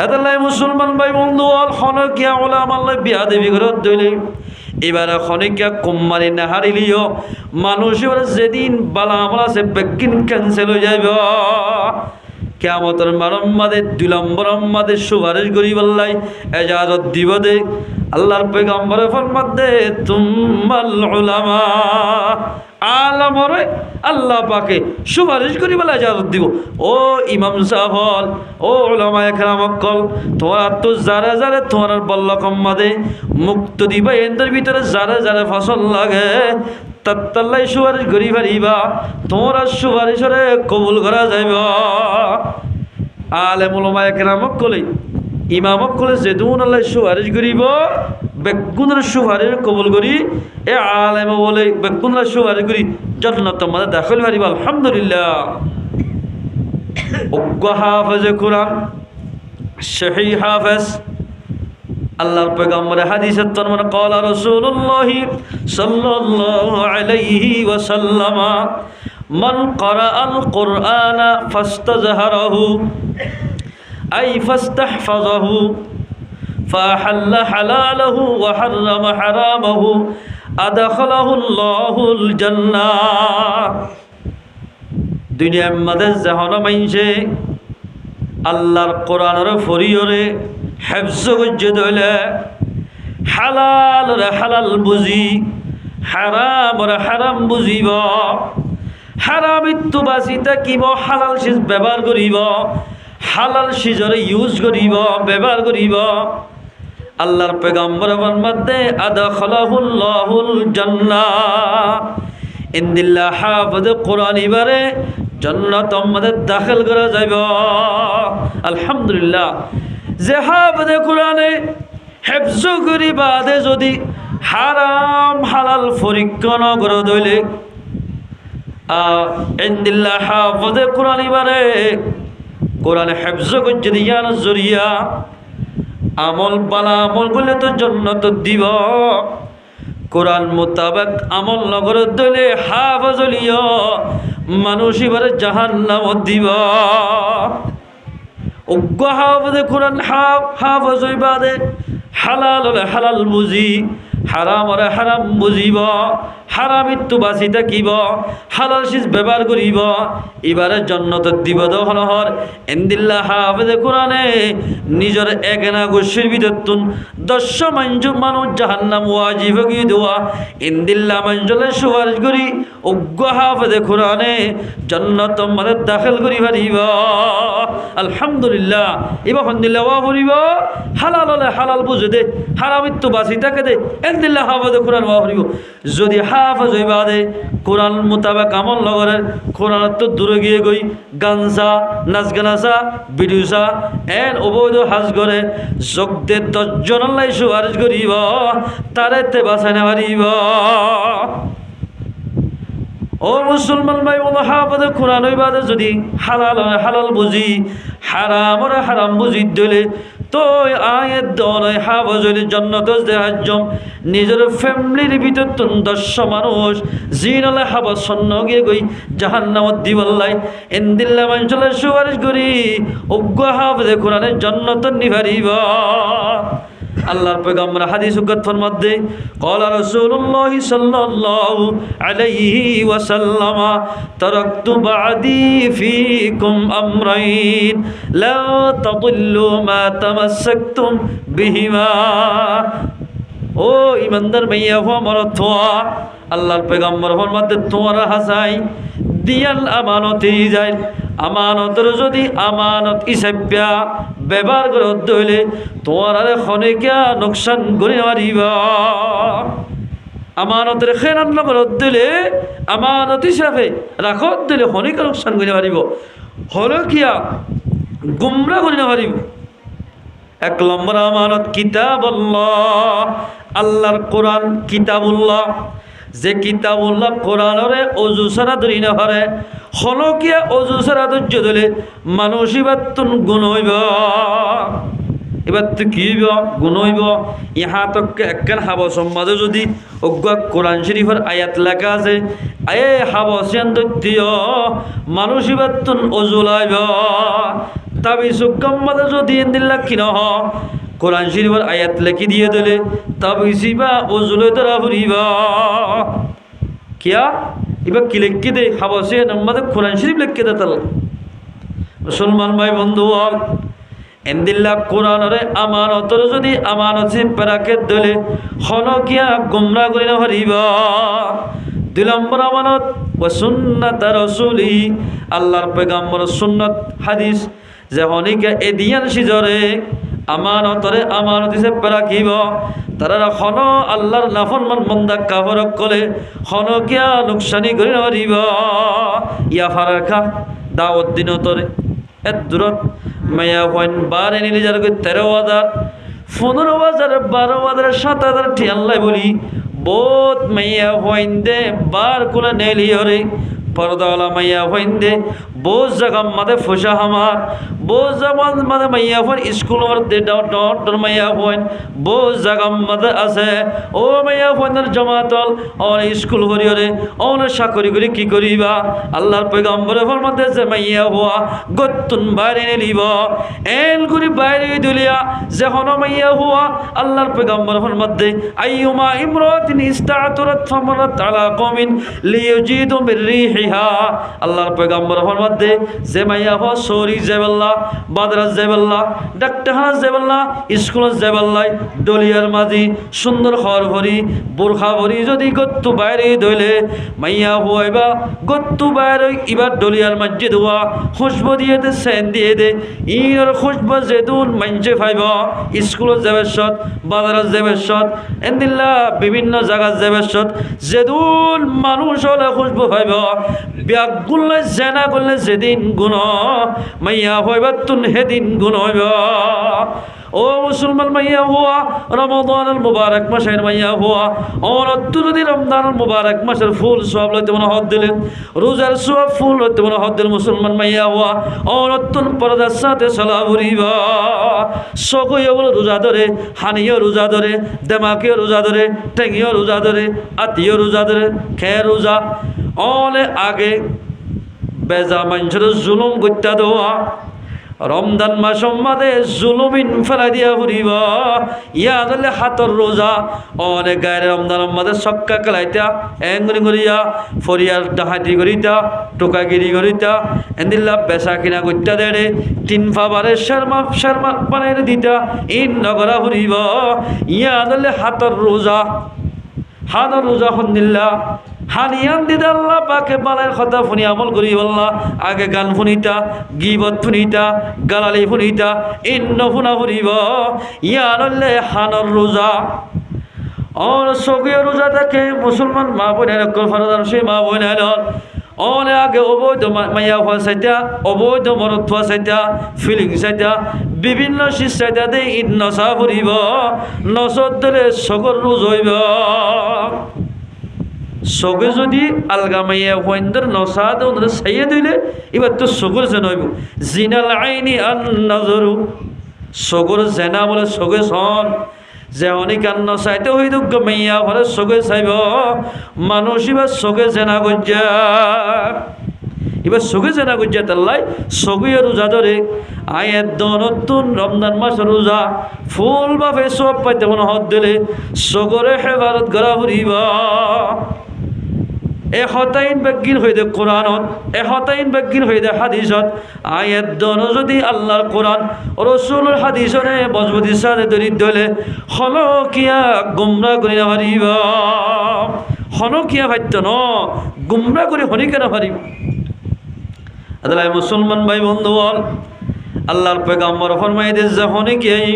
এতাল্লাই মুসলমান ভাই বন্ধু অল খনকিয়া ওলামাল্লাই বিয়া দেবি করে দইলে এবার খনিকা কোম্মানি না হারিলিও মানুষ এবার যেদিন বালা আমল আছে বেকিন ক্যান্সেল হয়ে যাইব কিয়ামতের মারম্মাদে 2 নম্বর আম্মাদে সুপারিশ করি বললাই এজাজত দিব দে আল্লাহর পয়গম্বরে ফরমাত দে তুমাল উলামা আলমরে আল্লাহ পাকে সুপারিশ করি বলে এজাজত দিব ও ইমাম সাহেব ও উলামায়ে কেরাম কল তোরা তো যারা যারা তোমার বল্লকম্মাদে মুক্ত দিবা এদের ভিতরে যারা যারা ফসল লাগে তাত্তাল্লাই সুপারিশ করি পারিবা তোমরা সুপারিশরে কবুল করা যাইব আলেম উলামায়ে কেরাম কলে ইমামক কলে যেদুন আল্লাহ সুপারিশ করিব বেগুনের সুপারিশ কবুল করি এ আলেম বলে বেগুনের সুপারিশ করি জান্নাত মধ্যে দাখিল পারিব আলহামদুলিল্লাহ অজ্ঞ হাফেজ কোরআন সহিহ হাফেজ আল্লাহর পয়গম্বর হাদিসের তরমান ক্বালা রাসূলুল্লাহ সাল্লাল্লাহু আলাইহি ওয়াসাল্লাম মান ক্বারাআল কুরআনা ফাস্তাজহারাহু আই ফাস্তাহফাযাহু ফাহাল্লা হালালাহু ওয়া হাররামা হারামাহু আদখালাহুল্লাহুল জান্নাহ দুনিয়ার মধ্যে জাহান্নাম মাইনছে আল্লাহর কোরআনের ফরিয়রে হেফজ করছে দইলে হালাল রে হালাল বুঝি হারাম রে হারাম বুঝিব হারামিত্তু বাঁচি থাকিব হালাল চিজ ব্যবহার করিব হালাল চিজরে ইউজ করিব ব্যবহার করিব আল্লাহর পয়গম্বর ফরমাতে আদখালাহুল্লাহুল জান্নাহ ইন্দিল্লাহ হাফিজ কোরআন এবারে জান্নাত আমাদের দাখিল করা যাইব আলহামদুলিল্লাহ যে হাফিজ কোরআনে হেফজ করি বাদে যদি হারাম হালাল পরীক্ষা ন করে দইলে ইন্দিল্লাহ হাফিজ কোরআন এবারে কোরআনে হেফজ করছে দিয়ার জরিয়া আমল বালা আমল করলে তো জান্নাত দিব কোরআন মোতাবেক আমল নগর দলে হাফজলিয় মানুষ এবারে জাহান্নাম দিব উগ্র হাফজে কোরআন হাফজ হইবাদে হালাল হলে হালাল বুঝি হারাম হলে হারাম বুঝিব হারামিত্তু বাঁচি থাকিব হালাল চিজ ব্যবহার করিব এবারে জান্নাত দিব দহলহর ইন্দিল্লাহ হাফিজে কোরআনে নিজের একনা গোষ্ঠীর ভিতর 10 মানুষ জাহান্নাম ওয়াজিব কি দেওয়া ইন্দিল্লাহ মঞ্জলে সুপারিশ করি উগ্র হাফিজে কোরআনে জান্নাত মধ্যে দাখিল করি পারিব আলহামদুলিল্লাহ এবার ইন্দিল্লাহ ওয়া করিব হালাল হলে হালাল বুঝে দে হারামিত্তু বাঁচি থাকে দে ইন্দিল্লাহ হাফিজে কোরআন ওয়া করিব যদি হাফেজ হইবা দে কোরআন মোতাবেক আমল লগরে কোরআন তো দূরে গিয়ে গই গানসা নাচ গানাসা বিডিউসা এন অবৈধ হাজ করে যোগ দে 10 জনের সুপারিশ করিব তারে তে বাঁচাই না পারিব ও মুসলমান ভাই বলো হাফেজ কোরআন হইবা দে যদি হালাল হালাল বুঝি হারাম হারাম বুঝি দিলে তো আয়ের দলে হাফেজ হইলে জান্নাত দেহাজ্জম নিজের ফ্যামিলির ভিতর 10 মানুষ জিনলে হাফেজ সন্ন গিয়ে গই জাহান্নামত দিবাল্লাই ইন্দিল্লাহ মঞ্জলে সুপারিশ করি উগ্র হাফেজ কোরআনের জান্নাত নিভারিব আল্লাহর পয়গম্বর হাদিস উগত ফরমাতে ক্বালা রাসূলুল্লাহ সাল্লাল্লাহু আলাইহি ওয়াসাল্লাম তারাকতু বাদি ফীকুম আমরাইন লা তাদিল্লু মা তামাসসাকতুম বিহিমা ও ইমানদার মাইয়া হো মরতোয়া আল্লাহর পয়গম্বর ফরমাতে তোমরা হাসাই দিয়াল আমানতে যায় আমানতের যদি আমানত হিসাবিয়া ব্যবহার করে দইলে তোমার আরে খনিকা নোকসান করে মারিব আমানতের খেয়াল নগর দিলে আমানত হিসাবে রাখত দিলে খনিকা নোকসান করে মারিব হলো কিয়া গুমরা করে মারিব 1 নম্বর আমানত কিতাবুল্লাহ আল্লাহর কোরআন কিতাবুল্লাহ যে কিতাবুল্লাহ কোরআনরে অজু সারা ধরি না পারে হলকিয়া অজু সারা ধৈর্য দিলে মানুষ এবার তুন গুণ হইব এবার তো কি হইব গুণ হইব ইহা তক একখান হাবস সমাজে যদি অজ্ঞা কোরআন শরীফের আয়াত লেখা আছে এ হাবসিয়ান দৈত্য মানুষ এবার তুন অজু লাইব তাবি সুগম্মাদে যদি ইন্দিল্লা কি নহ কোরআন শরীফের আয়াত লেখি দিয়ে দিলে তাবিসিবা ওজুলে ধরা ফুরিবা কিয়া এবার কি লেখি দে হাবসে আমাদের কোরআন শরীফ লেখি দে তাল মুসলমান ভাই বন্ধু এন্দিল্লা কোরআনরে আমানতর যদি আমানত পেরাকে দিলে হনকিয়া গুমরা করি না পারিবা 2 নম্বর আমানত ওয়া সুন্নাত রাসূলি আল্লাহর পয়গম্বর সুন্নাত হাদিস যে হনিকা এদিয়ান সিজরে আমানতরে আমানত হিসেবে রাখিব তারা খন আল্লাহর নাফরমান বান্দা কাফর কলে খন কিয়া লোকসানি করে নারিব ইয়া ফারাকা দাওয়াত দিনতরে এত দূরত মায়া হইন বারে নিলে যার 13,000 15,000 12,000 7,000 ঠিয়াল্লাই বলি বহুত মাইয়া হইন দে বার কোলা নেলি হরে পর্দাওয়ালা মাইয়া হইন দে বহুত জায়গা মাদে ফুসা হামার বহুত জামান মাদে মাইয়া হইন স্কুল মধ্যে ডর মাইয়া হইন বহুত জায়গা মাদে আছে ও মাইয়া হইনের জমাতল অন স্কুল হরিয়রে অন চাকরি করে কি করিবা আল্লাহর পয়গম্বরে ফরমাতে যে মাইয়া হওয়া গত্তুন বাইরে নিলিব এন করে বাইরে দিলিয়া যখন মাইয়া হওয়া আল্লাহর পয়গম্বর ফরমাতে আইয়ুমা ইমরাতিন ইস্তাআতরাত ফামারাত আলা কওমিন লিয়ুজিদু বিররিহিহা আল্লাহর পয়গম্বর ফরমাতে যে মাইয়া হওয়া সরি জেবাল্লাহ বাজারে যাইবাল্লা ডাক্তারখানা যাইবাল্লা স্কুলে যাইবাল্লাই ডলিয়ার মাঝি সুন্দর হর ভরি বোরখা ভরি যদি গত্তু বাইরে দইলে মাইয়া হইবা গত্তু বাইরে এবার ডলিয়ার মাঝে দেওয়া খুশবু দিয়ে দে সেন দিয়ে দে ইর খুশবু যেদুন মাঞ্জে ফাইব স্কুলত যাবে সৎ বাজারত যাবে সৎ এন্দিল্লা বিভিন্ন জায়গা যাবে সৎ যেদুন মানুষ হলে খুশবু ফাইব ব্যাগ গুললে জেনা করলে যেদিন গুণ মাইয়া হইবা তুন হেদিন গুণ হইব ও মুসলমান মাইয়া হুয়া রমাদানুল মুবারক মাসের মাইয়া হুয়া অনতুদি রমজানুল মুবারক মাসের ফুল সব লইতে মনে হদ দিলেন রোজার সব ফুল লইতে মনে হদ দিল মুসলমান মাইয়া হুয়া অনতুন পর্দার সাথে চলা ঘুরিবা সকইও বলে রোজা ধরে হানিও রোজা ধরে দেমাকিও রোজা ধরে টেঙ্গিও রোজা ধরে আত্মীয় রোজা ধরে খেয়ে রোজা অনে আগে বেজা মানুষের জুলুম গত্যা দেওয়া রমজান মাস মাদে জুলুমিন ফেলা দিয়া ফুরিব ইয়াদ হলে হাতর রোজা অনেক গায়ের রমজান মাদে সক্কা খেলাইতা এঙ্গুনি করিয়া ফরিয়ার ডাহাতি করিতা টোকাগিরি করিতা এন্দিল্লা বেচা কিনা করতা দেড়ে তিন ফাবারে শর্মা শর্মা বানাই দিতা ইন নগরা ফুরিব ইয়াদ হলে হাতর রোজা হাতর রোজা হন্দিল্লা হানিয়ান দিদা আল্লাহ পাকে বালের কথা ফুনি আমল করি আল্লাহ আগে গান ফুনিতা গিবত ফুনিতা গালালি ফুনিতা ইন্ন ফুনা ফুরিব ইয়ানলে হানর রোজা और সগীয় রোজা থাকে মুসলমান মা বোনের ফরদান সেই মা বোনের অনে আগে অবৈধ মাইয়া হওয়া চাইতা অবৈধ মরদ হওয়া চাইতা ফিলিং চাইতা বিভিন্ন শীত চাইতা দে ঈদ নচা ফুরিব নচত দিলে সগর রোজ হইব সগে যদি আলগা মাইয়া হইন্দর নচা দে চাইয়ে দিলে এবার তো সগর যেন হইব জিনাল আইনি আন নজরু সগর জেনা বলে সগে সন যে অনেক আন্ন চাইতে হইত মাইয়া ঘরে সগে চাইব মানুষ এবার সগে জেনা গজ্জা এবার সগে জেনা গজ্জা তাল্লাই সগীয় রোজা ধরে আয়ের নতুন রমজান মাস রোজা ফুল বাপে সব পাইতে মনে হত দিলে সগরে হেফাজত করা ফুরিব এহতাইন বেগিন হইদে কোরআনত এহতাইন বেগিন হইদে হাদিসত আয়াত দন যদি আল্লাহর কোরআন রসুলের হাদিসনে মজবুতি সাথে দরি দলে হলকিয়া গুমরা করি না পারিব হনকিয়া ভাইত ন গুমরা করে হনিকে না পারিব আদালাই মুসলমান ভাই বন্ধু বল আল্লাহর পেগাম্বর ফরমাই দে যে হনিকিয়াই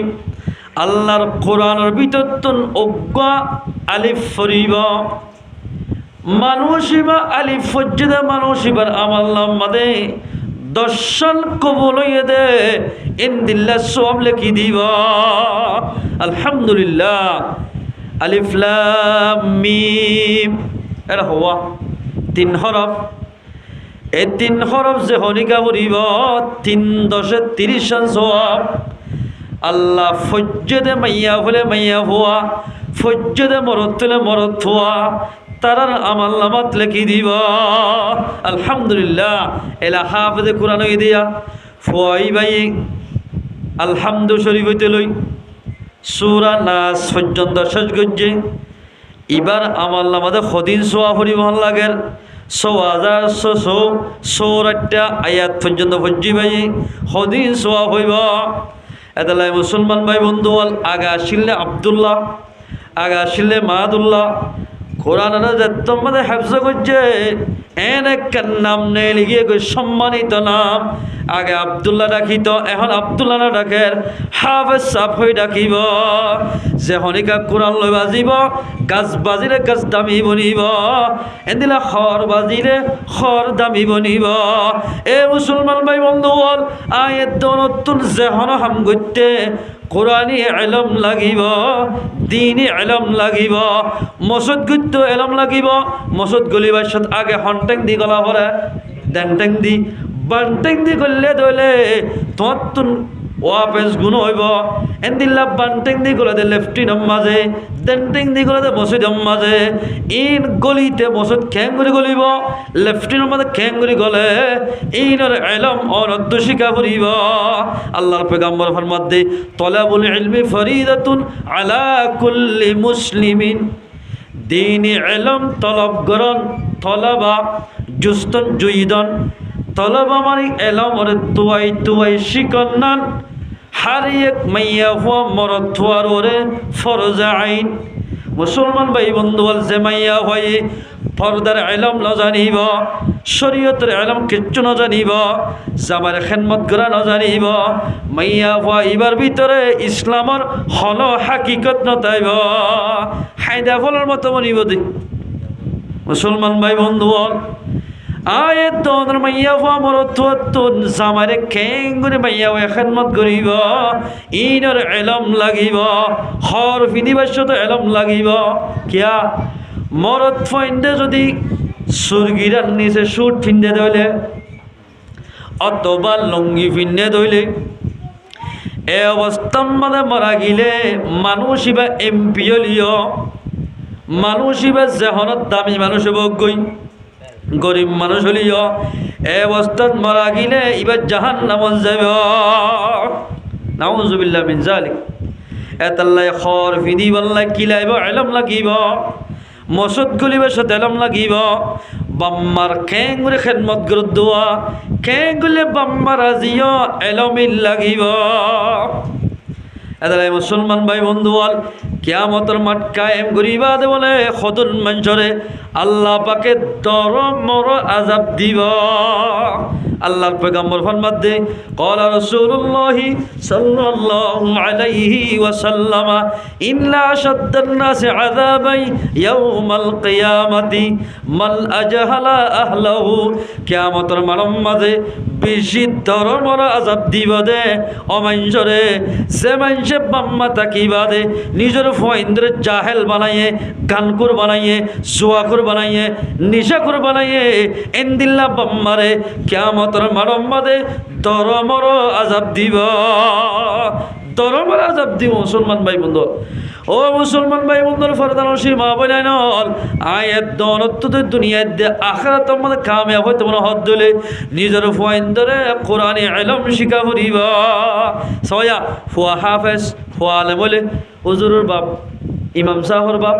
আল্লাহর কোরআনের ভিতর অজ্ঞ আলিফ ফরিব মানুষিবা আলিফ ফজ্জদা মানুষিবার আমার নামাদে দর্শন কবুল হইয়ে দে ইনদিল্লাহ সব লিখি দিবা আলহামদুলিল্লাহ আলিফ লাম মিম এর হওয়া তিন হরফ এই তিন হরফ যে হনিকা করিব 3 10 30 সওয়াব আল্লাহ ফজ্জদে মাইয়া হলে মাইয়া হওয়া ফজ্জদে মরদ হলে মরদ হওয়া তারার আমাল নামাত লিখি দিবা আলহামদুলিল্লাহ এলা হাফেজে কোরআন হই দিয়া ফুয়াই ভাই আলহামদু শরীফ হইতে লই সূরা নাস পর্যন্ত শেষ গজ্জে এবার আমাল নামাতে খদিন সোয়া পরিবহন লাগের 6600 আয়াত পর্যন্ত ফজ্জি ভাই খদিন সোয়া হইব এদালাই মুসলমান ভাই বন্ধু আগা আসিলে আব্দুল্লাহ আগা আসিলে মাহাদুল্লাহ কোরআন তোমাদের হেফজ করছে এক নাম নেই লিখিয়ে সম্মানিত নাম আগে আব্দুল্লাহ ডাকিত এখন আব্দুল্লাহ না ডাকের হাফেজ সাফ হয়ে ডাকিব যে হনিকা কোরআন লৈ বাজিব গাছ বাজিলে গাছ দামি বনিব এদিলা খর বাজিলে খর দামি বনিব এ মুসলমান ভাই বন্ধু বল আয়ের নতুন যে হন হাম করতে কোরআনি এলম লাগিব দিনী এলম লাগিব মসজিদ গুত্ত এলম লাগিব মসজিদ গলিবার সাথে আগে হনটেং দি গলা পরে ডেনটেং দি বানটেং দি গলে দলে তোর ওয়াপেস গুণ হইব এন্দিল্লা বানটেং দি গলে দে লেফটিন মাঝে ডেনটেং দি গলে দে মসজিদ মাঝে ইন গলিতে মসজিদ খেঙ্গুরি গলিব লেফটিন মাঝে খেঙ্গুরি গলে ইনর এলম অনদ্দ শিকা ফুরিব আল্লাহর পেগাম্বর ফরমাত দে তলাবুল ইলমি ফরিদাতুন আলা কুল্লি মুসলিমিন দিনী এলম তলব করন তলাবা জুস্তন জুইদন তলব আমারি এলমরে তুয়াই তুয়াই শিকন্নান হারিয়েক মাইয়া হুয়া মরত থুয়ার ওরে ফরজ আইন মুসলমান ভাই বন্ধু বল যে মাইয়া হয়ে পর্দার এলম ন জানিব শরীয়তের এলম কিচ্ছু ন জানিব জামার খেদমত করা ন জানিব মাইয়া হওয়া ইবার ভিতরে ইসলামর হল হাকিকত নতাইব হায়দা ফলের মতো মনিব দি মুসলমান ভাই বন্ধু বল আয়ের তোর মাইয়া হওয়া মরত তুন জামারে খেঙ্গুরে মাইয়া হয়ে খেদমত করিব ইনর এলম লাগিব হর ফিনিবাস্যত এলম লাগিব কিয়া মরত ফইন্দে যদি সুরগিরার নিচে সুট ফিন্দে দইলে অথবা লঙ্গি ফিন্দে দইলে এ অবস্থার মধ্যে মারা গিলে মানুষ ইবা এমপিওলিও মানুষ ইবা জেহনত দামি মানুষ হব গই গরিব মানুষ হলিও এ অবস্থাত মারা গিলে ইবার জাহান নামন যাব নাউজুবিল্লাহ মিন জালিক এতাল্লাই খর ফিদি বাল্লাই কিলাইব এলম লাগিব মসুদ গুলিবে সাথে এলম লাগিব বাম্মার খেঙ্গুরে খেদমত করে দোয়া খেঙ্গুলে বাম্মার আজিও এলমিল লাগিব এদালাই মুসলমান ভাই বন্ধু বল কিয়ামতের মাঠ কায়েম করিবা দে বলে খদুল মঞ্চরে আল্লাহ পাকে দর মর আযাব দিব আল্লাহর পয়গম্বর ফরমাত দে ক্বালা রাসূলুল্লাহ সাল্লাল্লাহু আলাইহি ওয়াসাল্লাম ইন্না আশাদ্দান নাস আযাবাই ইয়াউমাল কিয়ামাতি মাল আজহালা আহলাহু কিয়ামতের মাঠের মাঝে বেশি ধরমর আযাব দিব দে অমাঞ্জরে সে মানসে বাম্মা তাকিবা দে নিজের ফইন্দ্রে জাহেল বানাইয়ে গানকুর বানাইয়ে জুয়াকুর বানাইয়ে নিশাকুর বানাইয়ে এন্দিল্লা বাম্মারে কিয়ামতের মাঠের মাঝে ধরমর আযাব দিব ধরমর আযাব দিব মুসলমান ভাই বন্ধু ও মুসলমান ভাই বন্ধুর ফরদানসী মা বলেন আয়াত দনত দুনিয়াত দে আখিরাত মধ্যে কামিয়াব হইতে মনে হদ দিলে নিজের ফয়েন্দরে কোরআনে ইলম শিখা করিবা সয়া ফুয়া হাফেজ ফুয়া আলেম বলে হুজুরের বাপ ইমাম সাহর বাপ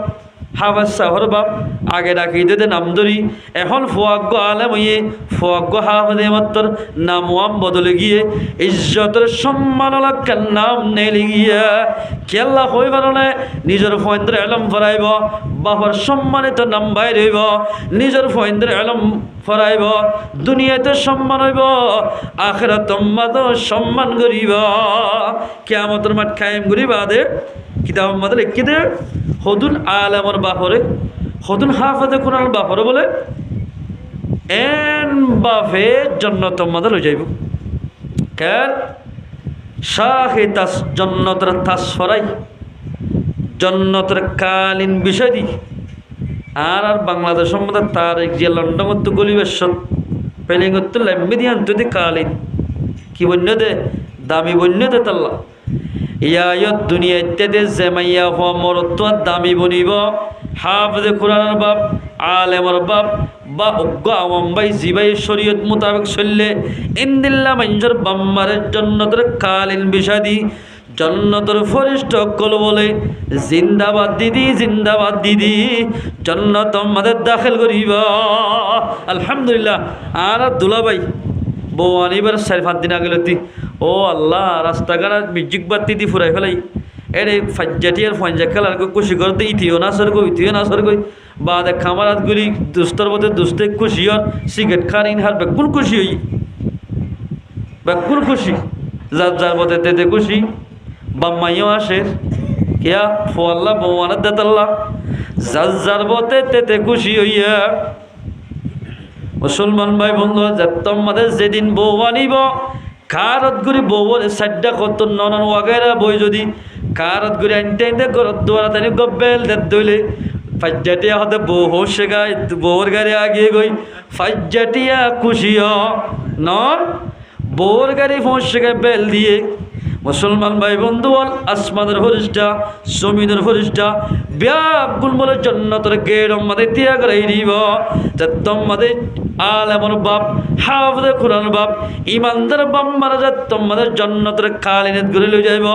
হাফেজ সাহর বাপ আগে ডাকি দে নাম ধরি এখন ফুয়াগ্য আলেম হইয়ে ফুয়াগ্য হাফেজ মাত্র নাম ওয়াম বদলে গিয়ে ইজ্জতের সম্মান লাগার নাম নেলি গিয়া কেল্লা হই পারনে নিজের ফয়েন্দ্রে এলম ফরাইব বাবার সম্মানিত নাম বাইর হইব নিজের ফয়েন্দ্রে এলম ফরাইব দুনিয়াতে সম্মান হইব আখিরাত মাদো সম্মান করিব কিয়ামতের মাঠ কায়েম করিবা দে কিতাব মাদে লিখি দে হদুল আলমর বাপরে হদুল হাফেজে কোরআন বাপরে বলে এন বাপে জন্নত মাদে লই যাইব কেন শাহে তাস জন্নতের তাস ফরাই জন্নতের কালীন বিষয় দি আর বাংলাদেশের মধ্যে তার যে লন্ডন তো গলিবেশ্বর পেলিং তো লেম্বি দিয়ে আনতে দি কালীন কি বন্য দে দামি বন্য দে তাল্লা ইয়ায়ত দুনিয়া ইত্যাদি জেমাইয়া হওয়া মরত্ব দামি বনিব হাফেজে কোরআনের বাপ আলেমর বাপ বা অজ্ঞ আওয়ামবাই জিবাই শরীয়ত মোতাবেক চললে ইন্দিল্লা মঞ্জর বাম্মারের জন্নতের কালীন বিষাদি জন্নতর ফরিষ্ঠ কল বলে জিন্দাবাদ দিদি জিন্দাবাদ দিদি জন্নত আমাদের দাখিল করিব আলহামদুলিল্লাহ আর দুলাভাই বউ আনিবার 4-5 দিন আগে লতি ও আল্লাহ রাস্তাঘাট মিউজিক বাতি দি ফুরাই ফেলাই এরে ফাজ্জাটি আর ফঞ্জা খেলার খুশি করতে ইতিও না সর গই ইতিও না সর গই বাদ খামারাত গুলি দুস্তর মধ্যে দুস্তে খুশি আর সিগারেট খান ইনহার বেকুল খুশি হই বেকুল খুশি যার যার মধ্যে তেতে খুশি বাম্মাইও আসে কিয়া ফোয়াল্লা বৌয়ানার দেতাল্লা যার যার মধ্যে তেতে খুশি হইয়া মুসলমান ভাই বন্ধু যাত্তম মাঝে যেদিন বউ আনিব কারত গুড়ি বউর সাইডটা কত নন ওয়াগেরা বই যদি কারত গুড়ি আনতে আনতে ঘরত দোয়ারা তানি গব্বেল দেখ দইলে ফাজ্জাটিয়া হতে বউ হোসে গায় বউর গাড়ি আগিয়ে গই ফাজ্জাটিয়া খুশি নন বউর গাড়ি ফোসে গায় বেল দিয়ে মুসলমান ভাই বন্ধু বল আসমানের ফরিস্তা জমিনের ফরিস্তা ব্যাগুল বলে জন্নতের গেট আমাদের তিয়া করাই দিব তোমাদের আলেমর বাপ হাফেজে কোরআন বাপ ইমানদার বাপ মারা যায় তোমাদের জন্নতের কালিনত ঘুরে লই যাইব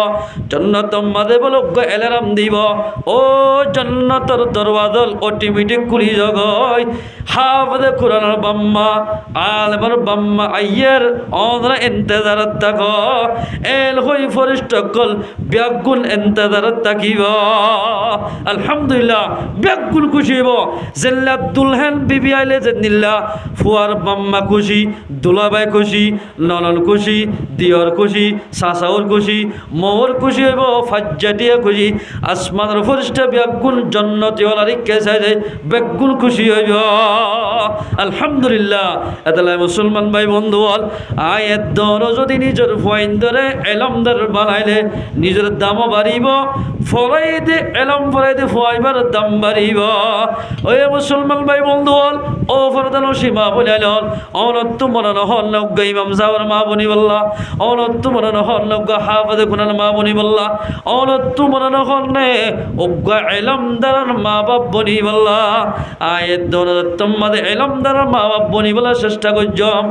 জান্নাতর মাঝে বলো এলারাম দিব ও জান্নাতর দরওয়াজল অটোমেটিক খুলি জগয় হাফেজে কোরআনের বাম্মা আলেমের বাম্মা আইয়ের অনরা ইন্তজারত থাক এল হই ফরিস্টকল ব্যাগুন ইন্তজারত থাকিব আলহামদুলিল্লাহ ব্যাগুন খুশি হব জেল্লা দুলহেন বিবি আইলে জেনিল্লা ফুয়ার বাম্মা খুশি দুলাবাই খুশি ননন খুশি দিয়র খুশি সাসাউর খুশি মোর খুশি হইব ফাজ্জাটিয়া খুশি আসমানের ফরিস্টা ব্যাগুন জন্নতি ওলার ইকে চাই ব্যাগুন খুশি হইব আলহামদুলিল্লাহ এতলাই মুসলমান ভাই বন্ধু হল আয়ের দর যদি নিজের ফাইন্দরে এলমদার বানাইলে নিজের দামও বাড়িব ফরাই দে এলম ফরাই দে ফাইবার দাম বাড়িব ওই মুসলমান ভাই বন্ধু হল ও ফরদানো সীমা বলিল অনত্ত মনন হল নগ্গ ইমাম সাহর মা বনি বল্লা অনত্ত মনন হল নগ্গ হাফেজে কোরআন মা বনি বল্লা অনত্ত মনন হল নে অজ্ঞ এলমদার মা বাপ বনি বল্লা আয়ের দর তোমাদের এলমদার মা বাপ বনি বলা চেষ্টা করছম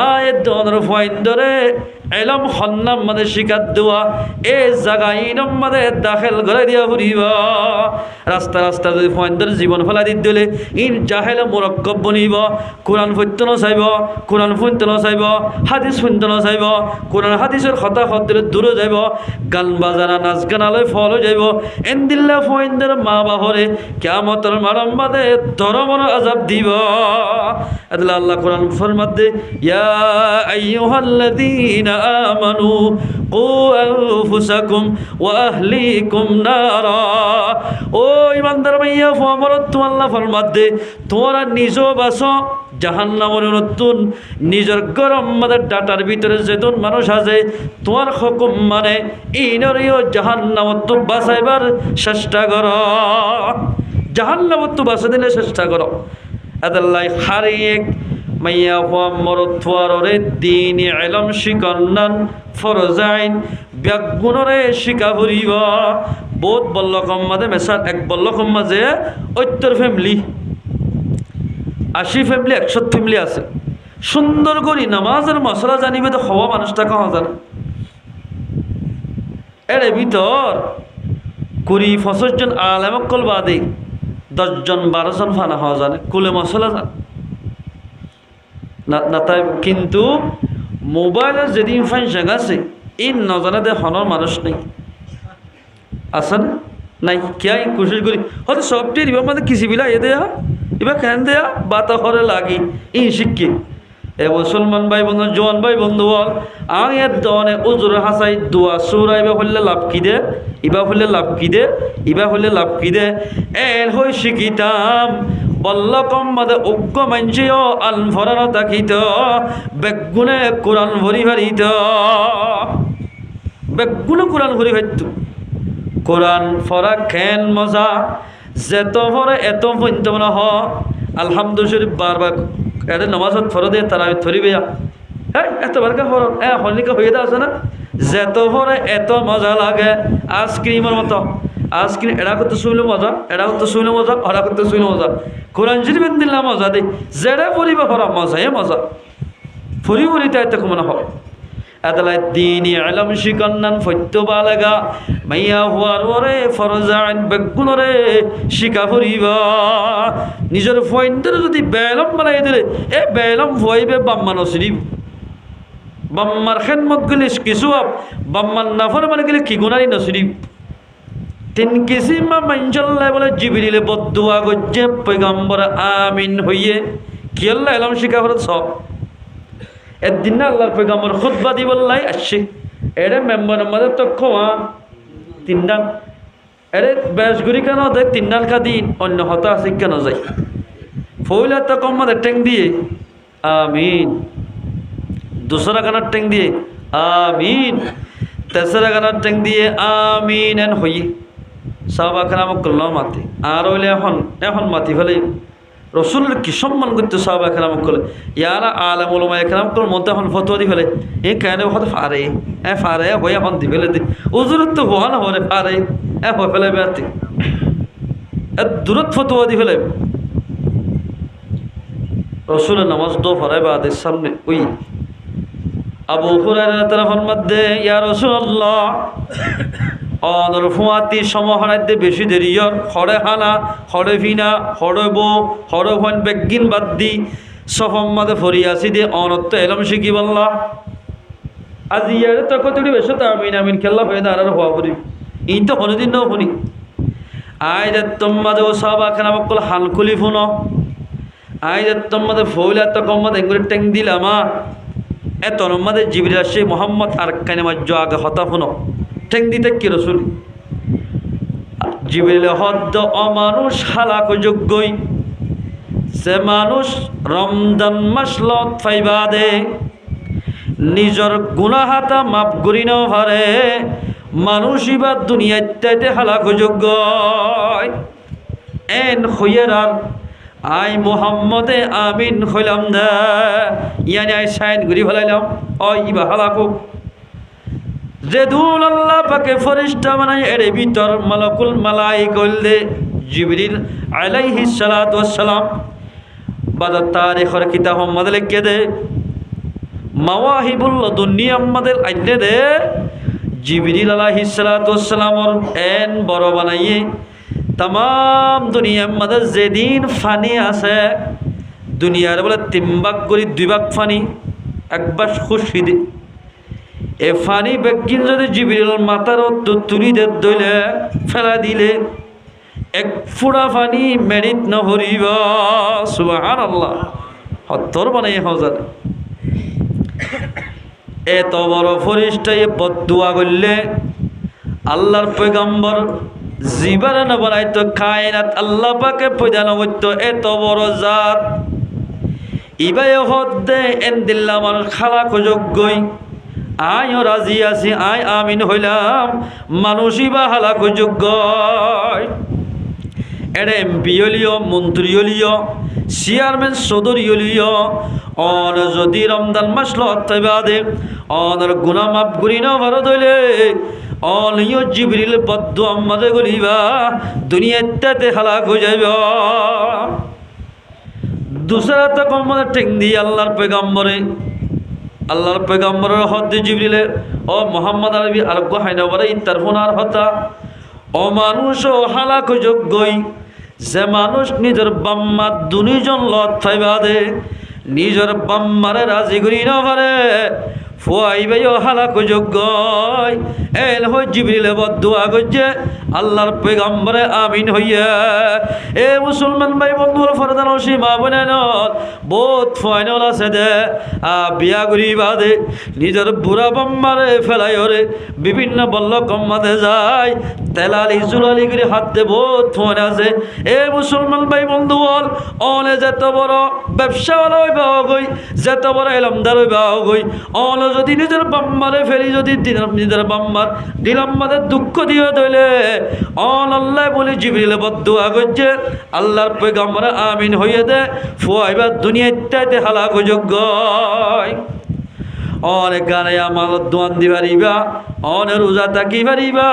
আয়ের দর ফাইন্দরে এলম হন্নাম মাদে শিকার দেওয়া এ জায়গায় ইনম মাদে দাখেল করে দিয়া ফুরিব রাস্তা রাস্তা যদি ফাইন্দর জীবন ফেলা দিতে দিলে ইন জাহেল মুরক্কব বনিব কোরআন ফৈত্য নচাইব কোরআন ফুন্ত নচাইব হাদিস ফুন্ত নচাইব কোরআন হাদিসের কথা সত্তরে দূরে যাইব গান বাজানা নাচ গানালৈ ফল হৈ যাইব এন্দিল্লা ফাইন্দর মা বাহরে কিয়ামতর মারম বাদে ধরমর আজাব দিব আদলা আল্লাহ কোরআন ফরমাতে ইয়া আইয়ুহাল্লাযীনা আমানু কু আনফুসাকুম ওয়া আহলিকুম নারা ও ইমানদার ভাইয়া ফমরত আল্লাহ ফরমাতে তোরা নিজ বাস জাহান্নামের নতুন নিজের গরম মাদের ডাটার ভিতরে যেতুন মানুষ আছে তোমার হুকুম মানে ইনরিও জাহান্নামত বাঁচাইবার চেষ্টা কর জাহান্নামত বাঁচা দিলে চেষ্টা কর আদাল্লাই হারিয়েক মাইয়া হওয়া মরথুয়ারে দিন এলম শিকন্নান ফরজাইন ব্যাগুণরে শিকা ফুরিব বহুত বল্লকম মাঝে মেশার এক বল্লকম মাঝে 70 ফ্যামিলি 80 ফ্যামিলি 100 ফ্যামিলি আছে সুন্দর করি নামাজের মশলা জানিবে তো হওয়া মানুষটা কহা জানে এর ভিতর 20-25 জন আলেমকল বাদে 10 জন 12 জন ফানা হওয়া জানে কুলে মশলা জানে না তাই কিন্তু মোবাইলের যেদিন ফাংশন আছে ইন নজানে দে হনর মানুষ নেই আছে না নাই কিয়া কোশিশ করি হয়তো সবটি এবার মানে কিছু বিলা এ দেয়া এবার কেন দেয়া বাতা হরে লাগি ইন শিক্ষি এ মুসলমান ভাই বন্ধু জোয়ান ভাই বন্ধু বল আয়ের দনে উজুর হাসাই দোয়া সুরা এবার হলে লাভ কি দে ইবা হলে লাভ কি দে ইবা হলে লাভ কি দে এর হই শিখিতাম বল্লকম মাদে উগ্র মাঞ্চিও আল ভরানো তাকিত বেগুনে কোরআন ভরি ভারিত বেগুনে কোরআন ভরি ভারিত কোরআন ফরা খেন মজা যেত ভরে এত পর্যন্ত মনে হ আলহামদুলিল্লাহ বারবার এটা নমাজত ফর দিয়ে তারা ধরিবে হ্যাঁ এতবার ফর হলিকা হয়ে আছে না যেত ভরে এত মজা লাগে আইসক্রিমের মতো আইসক্রিম এরা করতে শুইলে মজা এরা করতে শুইলে মজা ওরা করতে শুইলে মজা কোরআন শরীফ দিল্লা মজা দেই যেটা পড়িবে হরা মজা মজা ফুরি ফুরি তাই তো মনে হয় আদালত দিন আলম শিকন্নান ফত্য বালাগা মাইয়া হওয়ার ওরে ফরজান বেগুনরে শিকা ফুরিবা নিজের ফয়েন্টের যদি বেলম বানাই দিলে এ বেলম ভয়বে বাম্মান শরীফ বাম্মার খেদমত গেলে কিছু বাম্মার নাফর মানে গেলে কি গুণারি নশরীফ 3 কিসিমা মাইনজল্লাহ বলে জিবরিলে বদদুয়া গজ্জে পয়গম্বর আমিন হইয়ে কি আল্লাহ এলম শিকা ফরত সব একদিন আল্লাহর পয়গম্বর খুতবা দিবল্লাই আসছে এরে মেম্বার আমাদের তো খোয়া 3 ডান এরে বেশগুড়ি কেন দেখ 3 ডান দিন অন্য হতা আছে কেন যাই ফইলা তো কম্মাদের ট্যাং দিয়ে আমিন दूसरा गाना टेंग दिए आमीन तेसरा गाना टेंग दिए आमीन एन होई साहबा कराम कल्ला माती আর হইলে এখন মাতি ফেলে রসুলের কি সম্মান করতে সাহাবা একরাম কলে ইয়ারা আলেম ওলামা একরাম কল মধ্যে এখন ফতোয়া দি ফেলে এ কেন হতে ফারে ফারে হয়ে এখন দি ফেলে দি উজুরত তো হওয়া না হলে ফারে হয়ে ফেলে বেড়াতে দূরত ফতোয়া দি ফেলে রসুলের নামাজ দো ফরাই বাদের সামনে ওই আবু হুরায়রা তারা ফরমাতে ইয়া রাসূলুল্লাহ অনর ফুয়াতি সমহারাইতে বেশি দেরিয়র হরে হানা হরে ভিনা হরে বো হরে ভন বেগিন বাদ দি সফম্মাদে ফরিয়াসি দিয়ে অনত্ব এলম শিখি বললা আজি ইয়ারে তো কতটি বেশ তো আমিন খেলা হয়ে না আর হওয়া পড়ি এই তো হনুদিন ন শুনি আই যে তোমাদের ও সব আখানা মকল হালকুলি ফুন আই যে তোমাদের ফৌল এত কম্মাদ এগুলি টেং দিলামা এত নম্মাদের জিবরিল আসে মোহাম্মদ আর কানে মাজ্জ আগে হতা ফুন টেং দিতে কি রসুল জিবরিল হদ্দ অমানুষ হালাক যোগ্যই সে মানুষ রমজান মাস লত ফাইবাদে নিজর গুনাহাতা মাপ করি ন ভারে মানুষই বা দুনিয়াতে হালাক যোগ্য এন হইয়ার আই মোহাম্মদে আমিন হইলাম দে ইয়ানি আই সাইন ঘুরি ফেলাইলাম ইবা হালাকুক যে দুল আল্লাহ পাকে ফরিস্তা বানাই এর ভিতর মালাকুল মালাইকা দে জিবরিল আলাইহিস সালাতু ওয়াস সালাম বাজার তারিখের কিতাব আমাদের লিখে দে মাওয়াহিবুল দুনিয়া আমাদের আইলে দে জিবরিল আলাইহিস সালাতু ওয়াস সালামর এন বড় বানাইয়ে तमाम दुनिया मदद जेदिन फानी आसे दुनियार बोले 3 भाग करी 2 भाग फानी एक बार खुशी दे ए फानी बेगिन যদি জিবরিল মাথার তুলি দে দইলে ফেলা দিলে এক ফুড়া ফানি মেরিট ন হরিবা সুবহানাল্লাহ হত্তর বানাই হাজার এত বড় ফরিস্তায় বদদুয়া করলে আল্লাহর পয়গম্বর জীবন না বানাইতো কায়নাত আল্লাহ পাকে পয়দা নগত্য এত বড় জাত ইবাই হদ্দে এন দিল্লা মানুষ খালাক যোগ্যই আইও রাজি আছি আই আমিন হইলাম মানুষই বা হালাক যোগ্য এর এমপি হলিও মন্ত্রী হলিও চেয়ারম্যান সদর হলিও অন যদি রমজান মাস লতে বাদে অনর গুনাহ মাফ করি না ভারত হইলে অলিও জিবরিল বদ্দু আমাদের গলিবা দুনিয়াতে হালাক হয়ে যাবে দুসরা তো কম্মাদের টেং দিয়ে আল্লাহর পয়গম্বরের হদ্দে জিবরিলে ও মোহাম্মদ আরবি আরোগ্য হাইনা বলে ইত্তার ফোনার হতা ও মানুষ ও হালাক যোগ্যই যে মানুষ নিজের বাম্মা দুনিজন লত ফাইবা দে নিজের বাম্মারে রাজি করি না পারে ফুয়াইবাইও হালাক যোগ্য এল হই জিবরিলে বদদুয়া করছে আল্লাহর পয়গম্বরে আমিন হইয়া এ মুসলমান ভাই বন্ধুর ফরদান সীমা বনেন বহুত ফাইনাল আছে দে বিয়া করি বাদে নিজের বুড়া বাম্মারে ফেলাই ওরে বিভিন্ন বল্ল কম্মাতে যায় তেলালি জুলালি করে হাতে বহুত ফোন আছে এ মুসলমান ভাই বন্ধু বল অনে যেত বড় ব্যবসাওয়ালা হইবা গই যেত বড় এলমদার হইবা গই অন যদি নিজের বাম্মারে ফেলি যদি নিজের বাম্মার দিলাম্মাদের দুঃখ দিয়ে দইলে অন আল্লাহ বলে জিবরিলে বদদুয়া করছে আল্লাহর পয়গম্বর আমিন হইয়ে দে ফুয়াইবা দুনিয়াতে হালাক যোগ্য অনেক গানে আমার দোয়ান দি পারিবা অনেক রোজা থাকি পারিবা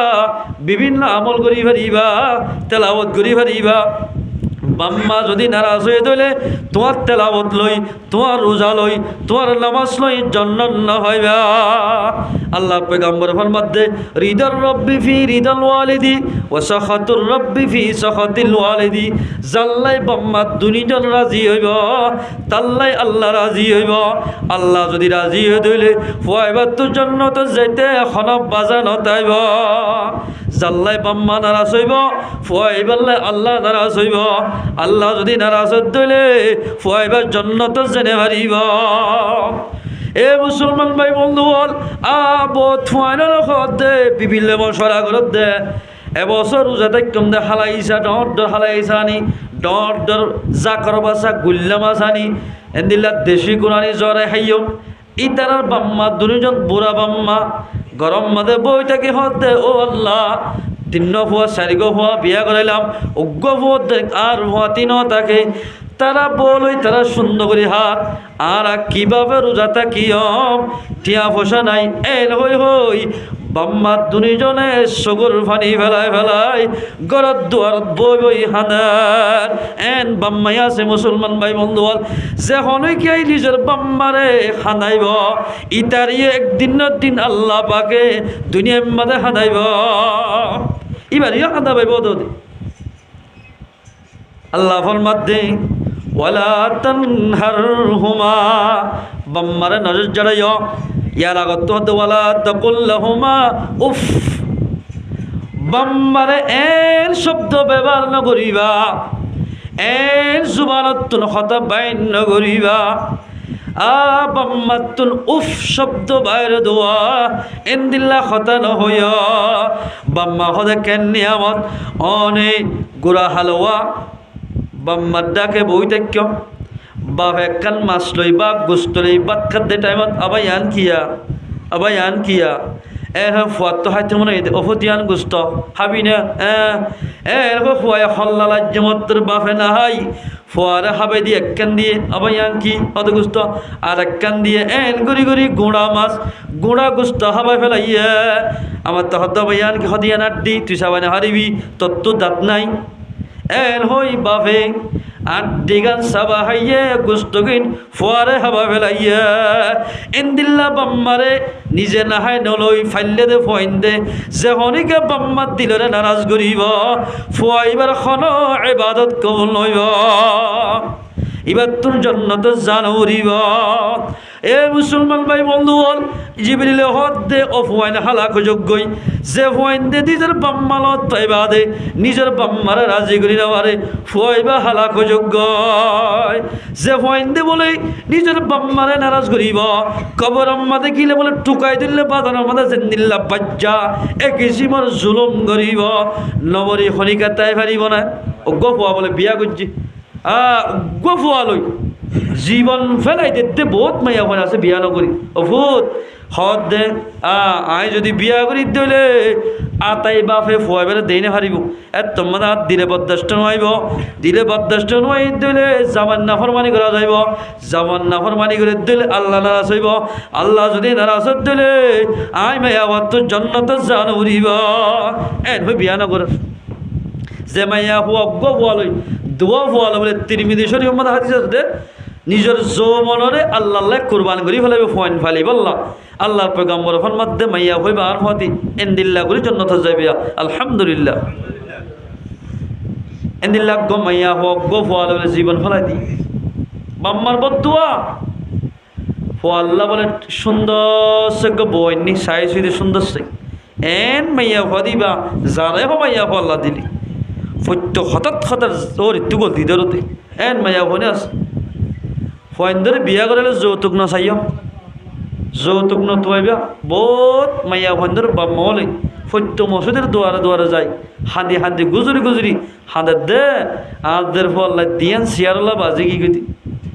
বিভিন্ন আমল করি পারিবা তেলাওয়াত করি পারিবা বাম্মা যদি নারাজ হয়ে দইলে তোমার তেলাওয়াত লই তোমার রোজা লই তোমার নামাজ লই জান্নাত না হইবা আল্লাহ পয়গম্বর ফরমাতে রিদার রব্বি ফি রিদাল ওয়ালিদি ওয়া সাখাতুর রব্বি ফি সাখাতিল ওয়ালিদি জাল্লাই বাম্মা দুনিজন রাজি হইব তাল্লাই আল্লাহ রাজি হইব আল্লাহ যদি রাজি হয়ে দইলে ফুয়াইবা তো জান্নাত যাইতে এখন বাজান তাইব জাল্লাই বাম্মা নারাজ হইব ফুয়াইবাল্লাই আল্লাহ নারাজ হইব আল্লাহ যদি নারাজ দইলে ফুয়াইবা জান্নাত জেনে হারিব এ মুসলমান ভাই বন্ধু বল বহুত ফাইনাল দে বিভিন্ন মশলা করত দে এবছর রোজা দেখম দে হালাইছা ডর ডর হালাইছা আনি ডর ডর জাকর বাসা গুল্লা মাছ আনি এন্দিল্লা দেশি কোরআনি জ্বরে হাইও ইতারার বাম্মা দুজন বুড়া বাম্মা গরম মাদে বই থাকি হতে ও আল্লাহ 3 ফুয়া 4 ফুয়া বিয়া করাইলাম অজ্ঞ ফুয়া আর ফুয়া 3 থাকে তারা বলই তারা সুন্দর করে হাত আর কিভাবে রোজা থাকিম টিয়া পয়সা নাই এল হই হই বাম্মা দুনিজনে চকুৰ পানী ফেলাই ঘৰত দুৱাৰত বৈ হানাৰ এন বাম্মাই আছে মুছলমান ভাই বন্ধুৱাল যে হনকিয়াই নিজৰ বাম্মাৰে খানাইব ইতারিয়ে একদিনের দিন আল্লাহ পাকে দুনিয়ার মাঝে খানাইব এবার ইয়া খানা পাইব দে আল্লাহ ফরমাতে ওয়ালা তানহারহুমা বাম্মারে নজর জড়াইও ইয়ার আগত হতে ওয়ালা তাকুল্লাহুমা উফ বাম্মারে এর শব্দ ব্যবহার নকরিবা এর জুবানত কথা বাইন নকরিবা বাম্মাতুন উফ শব্দ বাইরে দোয়া এন্দিল্লা কথা নহয় বাম্মা হদে কেন নিয়ামত অনেক গুড়া হালুয়া বাম্মার ডাকে বই থাক্য বাপ একখান মাছ লই বা গোস্ত লই বাদ খাদ্যে টাইমত আবাই আন কিয়া ফুয়ার তো হাইতে মনে অফতিয়ান গোস্ত হাবি না এরকম ফুয়ায় হল্লা লাজ্যমত্তর বাপে না হাই ফুয়ারে হাবে দিয়ে একখান দিয়ে আবাই আন কি অত গোস্ত আর একখান দিয়ে গড়ি গুঁড়া মাছ গুঁড়া গোস্ত হাবাই ফেলাইয়া আমার তো হদ্দ আবাই আন কি হদিয়া নাড্ডি তুই সাবানে হারিবি তোর তো দাঁত নাই হই বাপে আড্ডি গান সাবা হাইয়ে গুস্তগিন ফুয়ারে হাবা ফেলাইয়া এন্দিল্লা বাম্মারে নিজে নাহাই নলই ফাইলে দে ফইন দে যে হনিকে বাম্মার দিলরে নারাজ করিব ফুয়াইবার খন ইবাদত কবুল নইব এবার তোর জন্নত জান উড়িব এ মুসলমান ভাই বন্ধু বল জিবরিলে হদ দে অফওয়াইন হালাক যোগ্যই যে ফুয়াইন দে নিজের বাম্মালত পাইবা দে নিজের বাম্মারে রাজি করি নেওয়ারে ফুয়াইবা হালাক যোগ্য যে ফুয়াইন দে বলে নিজের বাম্মারে নারাজ করিব কবর আম্মা দেখিলে বলে টুকাই দিলে বাদান আমাদের জেন্দিল্লা বাজ্জা এ কিসিমর জুলুম করিব নবরী খনিকা তাই পারিব না ও গফুয়া বলে বিয়া করছি গফুয়ালই জীবন ফেলাই দিতে বহুত মাইয়া ফোন আছে বিয়া নকরি অভূত হদ দে আই যদি বিয়া করি দিলে আতাই বাপে ফুয়াই বেলে দেই না হারিব তোমার হাত দিলে বরদাস্ত নোয়াইব দিলে বরদাস্ত নোয়াই দিলে জামান নাফরমানি করা যাইব জামান নাফরমানি করে দিলে আল্লাহ নারাজ হইব আল্লাহ যদি নারাজ দিলে আই মাইয়া তোর জন্নত জান উড়িব হই বিয়া নকর যে মাইয়া হুয়া ফুয়ালই দোয়া ফুয়ালো বলে তিরমিজি শরীফ মধ্যে হাদিস আছে নিজের যৌবনরে আল্লাহ কুরবান করি ফেলাইবে ফয়েন ফালি বললা আল্লাহর পয়গম্বর ফরমাতে মাইয়া হইবা আর হতি এন্দিল্লাহ করি জান্নাত যাইবে আলহামদুলিল্লাহ এন্দিল্লাহ গো মাইয়া হোক গো ফুয়ালো বলে জীবন ফেলাই দি বাম্মার বদুয়া ফুয়াল্লাহ বলে সুন্দর সে গো বইনি সাই সুইদে সুন্দর সে মাইয়া হওয়া দিবা যারাই হো মাইয়া আল্লাহ দিলি ফত্য হঠাৎ ওর একটু গল দিদারতে মাইয়া ফোনে আস ফয়েন্দরে বিয়া করলে যৌতুক না চাইও যৌতুক নতুয়াইবা বহুত মাইয়া ফয়েন্দর বাম্মা হলে ফত্য মসজিদের দুয়ারে যায় হাঁদি গুজরি হাঁদের দে আদের ফল্লা দিয়ান সিয়ারল্লা বাজে কি গতি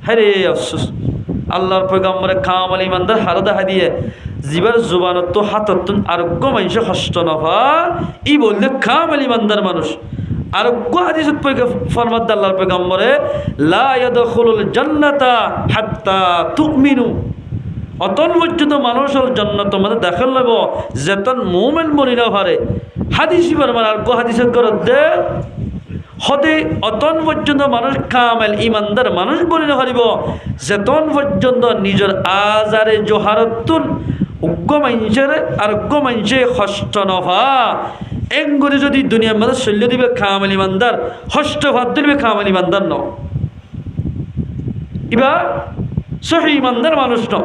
হ্যাঁ রে আফসোস আল্লাহর পয়গম্বরে কামাল ইমানদার হারদা হাদিয়ে জিবার জুবানত তো হাতত আরোগ্য মানুষ কষ্ট নফা ই বললে কামাল ইমানদার মানুষ আরোগ্য হাদিস ফরমাত আল্লাহর পয়গম্বরে লা ইয়াদখুলুল জান্নাতা হাত্তা তুমিনু অতন পর্যন্ত মানুষের জান্নাত মধ্যে দাখিল হইব যেতন মুমিন বনি না পারে হাদিস ফরমান আরোগ্য হাদিসের করত দে হতে অতন পর্যন্ত মানুষ কামেল ইমানদার মানুষ বনি না পারিব যেতন পর্যন্ত নিজের আজারে জোহারতুন উগ্র মানুষের আরোগ্য মানুষে হস্ত নফা এঙ্গুরি যদি দুনিয়ার মধ্যে শল্য দিবে কামেল ইমানদার হস্ত ভাত দিবে কামেল ইমানদার ন ইবা সহি ইমানদার মানুষ ন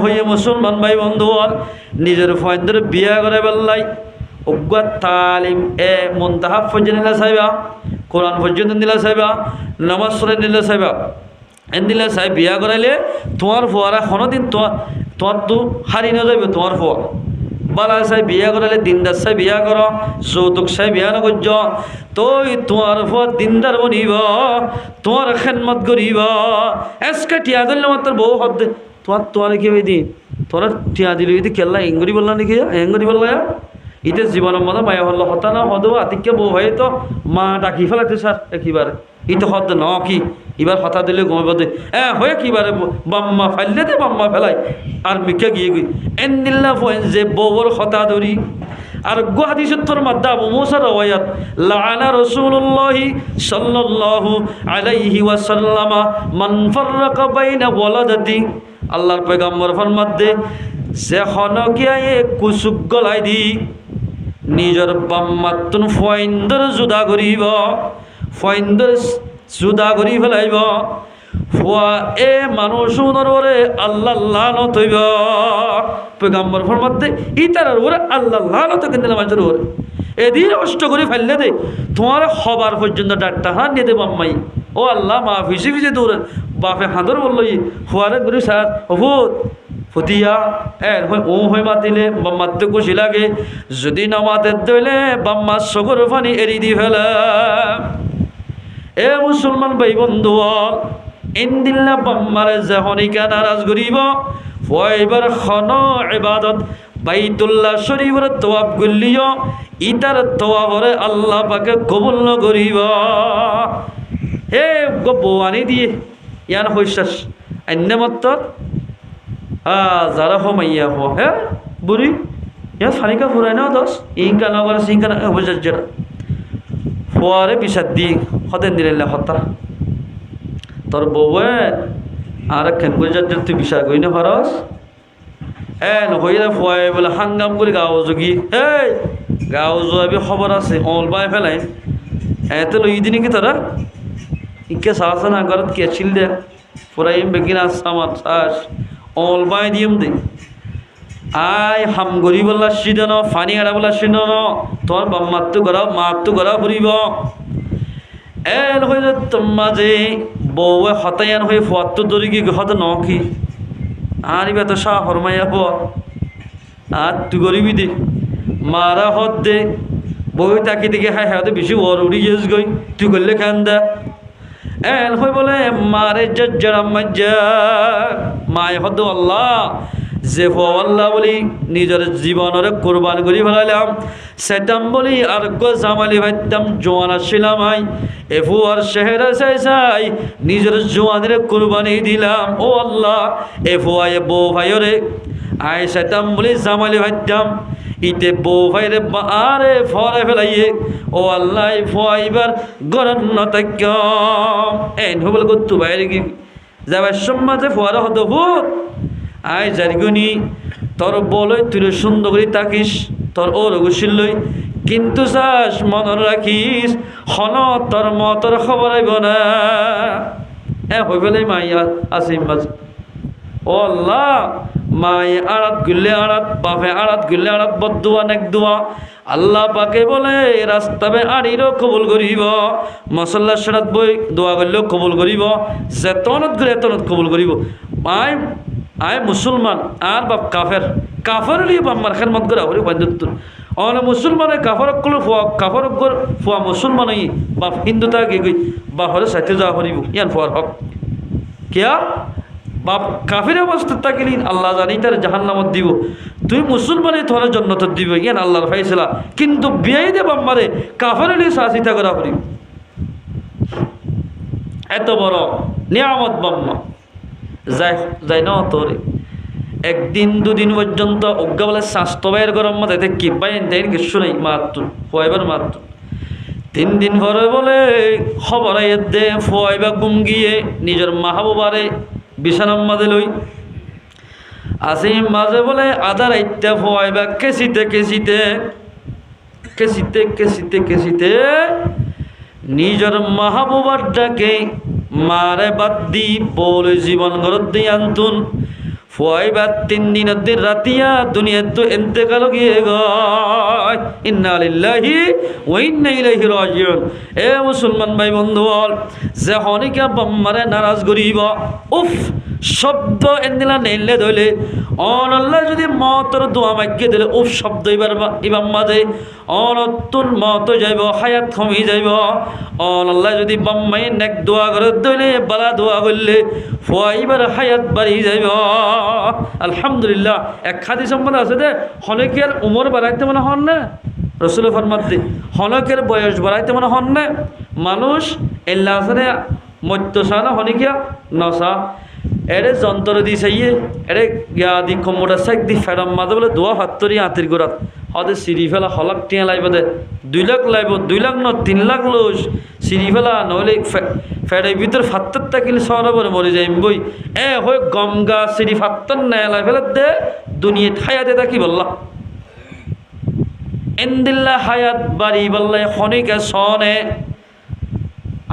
হইয়ে মুসলমান ভাই বন্ধু নিজের ফয়েন্দের বিয়া করে বেল্লাই উগ্র তালিম মুনতাহা পর্যন্ত নিলা চাইবা কোরআন পর্যন্ত নিলা চাইবা নামাজ পড়ে নিলা চাইবা দিলে চাই বিয়া করাইলে তোমার ফুয়ারা কোনোদিন তোমার তো হারি না যাইবে তোমার ফুয়া বালা চাই বিয়া করাইলে দিনদার চাই বিয়া কর যৌতুক চাই বিয়া নকর্য তই তোমার ফুয়া দিনদার বনিব তোমার খেদমত করিব এসকে টিয়া দিলে মাত্র বউ হদ দে তোমার কি দি তোরা টিয়া দিলে যদি কেল্লা এঙ্গুরি বললা নাকি এঙ্গুরি বললা ইতে জীবনের মধ্যে মায়া হল হতা না হদ আতিকে বউ হয়ে তো মা ডাকি ফেলাতে স্যার একেবারে ইতো হদ ন কি এবার হতা দিলে ঘুমাইব দে হয়ে কিবারে বাম্মা ফাইলে দে বাম্মা ফেলাই আর মিকে গিয়ে গই এন্দিল্লা ফোন যে বউর হতা ধরি আর হাদিসের মধ্যে আবু মুসা রাওয়ায়াত লাআনা রাসূলুল্লাহ সাল্লাল্লাহু আলাইহি ওয়াসাল্লাম মান ফাররাকা বাইনা ওয়ালাদাতি আল্লাহর পয়গম্বর ফরমাতে যে হনকিয়ায়ে কুসুক গলাই দি নিজের বাম্মাতুন ফয়ন্দর জুদা করিব ফয়ন্দর জুদা করি ফেলাইব ফুয়া এ মানুষের ওরে আল্লাহ লানত হইব পয়গম্বর ফরমাতে ইতার ওরে আল্লাহ লানত কিন্তু মানুষের ওরে এদিন কষ্ট করে ফেললে দে তোমার হবার পর্যন্ত ডাক্তার হাত নিয়ে দেব আম্মাই ও আল্লাহ মা ফিসে ফিসে দৌড়ে বাপে হাঁদর বললো ফুয়ারে গুরু স্যার অভূত ফতিয়া ও হয়ে মাতিলে বাম্মাতে খুশি লাগে যদি না মাতে দইলে বাম্মা সগর পানি এড়ি দি ফেলে এ মুসলমান ভাই বন্ধু ইন্দিল্লা বাম্মারে যখনইকা নারাজ করিব ফয়বার খন ইবাদত বাইতুল্লাহ শরীফের তওয়াব করলিও ইতার তওয়াবরে আল্লাহ পাকে কবুল ন করিব হে গব্বানি দিয়ে ইয়ান হইসাস অন্য মত যারা হমাইয়া হো হ্যাঁ বুড়ি ইয়া ফানিকা ফুরাই না দশ ইনকা নগর সিংকা হজার ফুয়ারে বিষাদ দি হতেন দিলে হতা তোর বউয়ে আর কেন গুজার তুই বিষয় কই না ফারস হইলে ফুয়াই বলে হাঙ্গাম করে গাও যোগী এই গাও যোয়াবি খবর আছে অলবাই ফেলাই তো লই দিনি কি তোরা ইকে সাহস না ঘরত কে ছিল দে পুরাই বেগিনা আমার শ্বাস অলবাই দিম দে আয় হাম গরি বললা সিদন ফানি আড়া বলা সিদন তোর বাম্মাত্তু গড়া মাত্তু গড়া ফুরিব হইলে তোমা যে বউয়ে হতায়ান হয়ে ফুয়াত্তু দরি কি হত ন কি আর ইবা তো শাহ ফরমাইয়া হো আর তুই গরিবি দে মারা হত দে বই তাকি দিকে হ্যাঁ হ্যাঁ বেশি ওর উড়ি গেছ গই তুই করলে খান দা হয়ে বলে মারে জরা মজ্জা মায় হদ আল্লাহ যে হো আল্লাহ বলি নিজের জীবনের কোরবান করি ফেলাইলাম সেটাম বলি আর গো জামালি ভাইতাম জোয়ান আসছিলাম আই এফু আর শেহরা চাই চাই নিজের জোয়ানের কোরবানি দিলাম ও আল্লাহ এফু আয় বউ ভাইরে আয় সেটাম বলি জামালি ভাইতাম ইতে বউ ভাইরে আরে ফরে ফেলাইয়ে ও আল্লাহ ফাইবার গরন নতাক্যম বলে গত্তু বাইরে কি যাবার সম্মাতে ফোয়ারা হতো ভূত আয় জারিগুনি তোর বলই তুই সুন্দর করে তাকিস তোর ওর গুছিল লই কিন্তু চাস মন রাখিস হন তোর মতর খবর আইব না হয়ে ফেলে মাইয়া আসিম বাজ ও আল্লাহ মায়ে আড়াত গুললে আড়াত বাপে আড়াত গুললে আড়াত বদুয়া নেক দুয়া আল্লাহ পাকে বলে রাস্তাবে আড়িরও কবুল করিব মশল্লা সেরাত বই দোয়া করলেও কবুল করিব যেতনত গেলে এতনত কবুল করিব আয় আয় মুসলমান আর বাপ কাফের কাফের লিয়ে বাম্মার খেদমত করা হরি বন্ধুত্ব অন মুসলমানের কাফরক করলো ফুয়া কাফরক কর ফুয়া মুসলমান বাপ হিন্দু তাকে গই বাপরে সাথে যাওয়া হরিব ইয়ান ফুয়ার হক কিয়া বাপ কাফির অবস্থা তাকিলি আল্লাহ জানি তার জাহান্নামত দিব তুই মুসলমানে তোর জন্নত দিব ইয়ান আল্লাহর ফাইসলা কিন্তু বিয়াই দে বাম্মারে কাফের লিয়ে শাসিতা করা হরিব এত বড় নিয়ামত বাম্মা যাই যাই না তোরে একদিন দুদিন পর্যন্ত অজ্ঞা বলে স্বাস্থ্য বাইয়ের গরম মতো এতে কি বাইন দেয় কিছু নেই মাত্র ফুয়াইবার মাত্র 3 দিন পরে বলে খবর দে ফুয়াইবা ঘুম গিয়ে নিজের মাহবুবারে বিছানার মাঝে লই আসি মাঝে বলে আধা রাইতে ফুয়াইবা কেসিতে কেসিতে কেসিতে কেসিতে কেসিতে নিজের মাহবুবার ডাকে মারে বাদ দি বলে জীবন গরত দিয়ে আনতুন ফুয়াইবার 3 দিনের দিন রাতিয়া দুনিয়া তো এন্তেকাল গিয়ে গয় ইন্না লিল্লাহি ওয়া ইন্না ইলাইহি রাজিউন এ মুসলমান ভাই বন্ধু যে হনিকা বাম্মারে নারাজ করিব উফ শব্দ এন্দিলা নেলে ধইলে অনল্লাহ যদি মতর দোয়া মাগিয়ে দিলে উফ শব্দ এবার ইমাম মাঝে অনতুন মত যাইব হায়াত কমি যাইব অনল্লাহ যদি বাম্মাই নেক দোয়া করে দইলে বালা দোয়া করলে ফুয়াইবার হায়াত বাড়ি যাইব আলহামদুলিল্লাহ এক হাদিস সম্পদ আছে দে হনেকের উমর বাড়াইতে মনে হন না রসুল ফরমাত দি হনকের বয়স বাড়াইতে মানে হন্নে মানুষ এল্লা আসনে মত্যসা না হনিকিয়া নসা এরে যন্ত্র দি চাইয়ে এরে গিয়া দি কম্পিউটার সাইক দি ফেরম মাঝে বলে দোয়া ফাত্তরি আতির গোড়াত হদে সিঁড়ি ফেলা হলাক টিয়া লাইব দে 2 লাখ লাইব 2 লাখ ন 3 লাখ লোস সিঁড়ি ফেলা নহলে ফেরের ভিতর ফাত্তর থাকিলে সরাবরে মরে যাই বই এ হয়ে গম গাছ সিঁড়ি ফাত্তর নেয় লাই ফেলে দে দুনিয়া ঠাইয়াতে থাকি বললা এন্দিল্লা হায়াত বাড়ি বললাই খনিকে সনে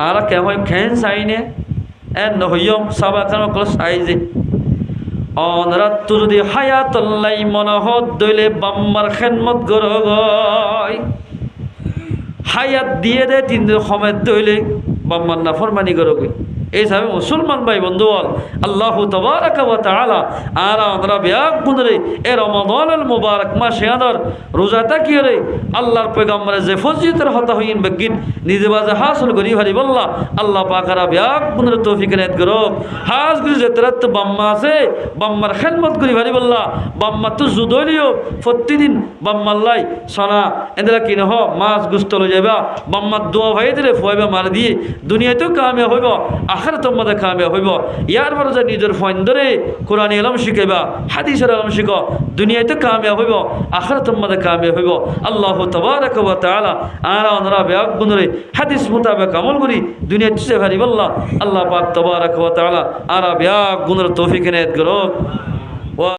আর কেমন খেন চাইনে এ নহইম সাবা কেন সাইজে অনরাত্তু যদি হায়াতল্লাই মনহত দইলে বাম্মার খেনমত গরগয় হায়াত দিয়ে দে 3 দিন সময় দইলে বাম্মার না ফরমানি গরগই এই হিসাবে মুসলমান ভাই বন্ধু বল আল্লাহ তাবারাকা ওয়া তাআলা আর আমরা ব্যাগ বুনরে এ রমাদানুল মুবারক মাসে আদর রোজাটা কি রে আল্লাহর পয়গম্বরের যে ফজিলতের হতা হইন বেগিন নিজে বাজে হাসিল করি হারি বল্লা আল্লাহ পাকারা ব্যাগ বুনরে তৌফিক নেত করো হাজ গুরি যে তরাত বাম্মা আছে বাম্মার খেদমত করি হারি বল্লা বাম্মা তো জুদলিও প্রতিদিন বাম্মাল্লাই সোনা এন্দরা কি নহ মাছ গুস্ত লই যাবা বাম্মার দোয়া ভাই দিলে ফুয়াইবা মার দিয়ে দুনিয়াতেও কামিয়াব হইব আখিরাতের মধ্যে কামিয়াব হইব ইয়ার পরে যে নিজের ফোন ধরে কোরআন ইলম শিখাইবা হাদিসের ইলম শিখো দুনিয়াতে কামিয়াব হইব আখিরাতের মধ্যে কামিয়াব হইব আল্লাহ তাবারাকা ওয়া তাআলা আর আমরা ব্যাগ গুনরে হাদিস মোতাবেক আমল করি দুনিয়া তুসে ভারি বল্লাহ আল্লাহ পাক তাবারাকা ওয়া তাআলা আর ব্যাগ গুনরে তৌফিক নেত করো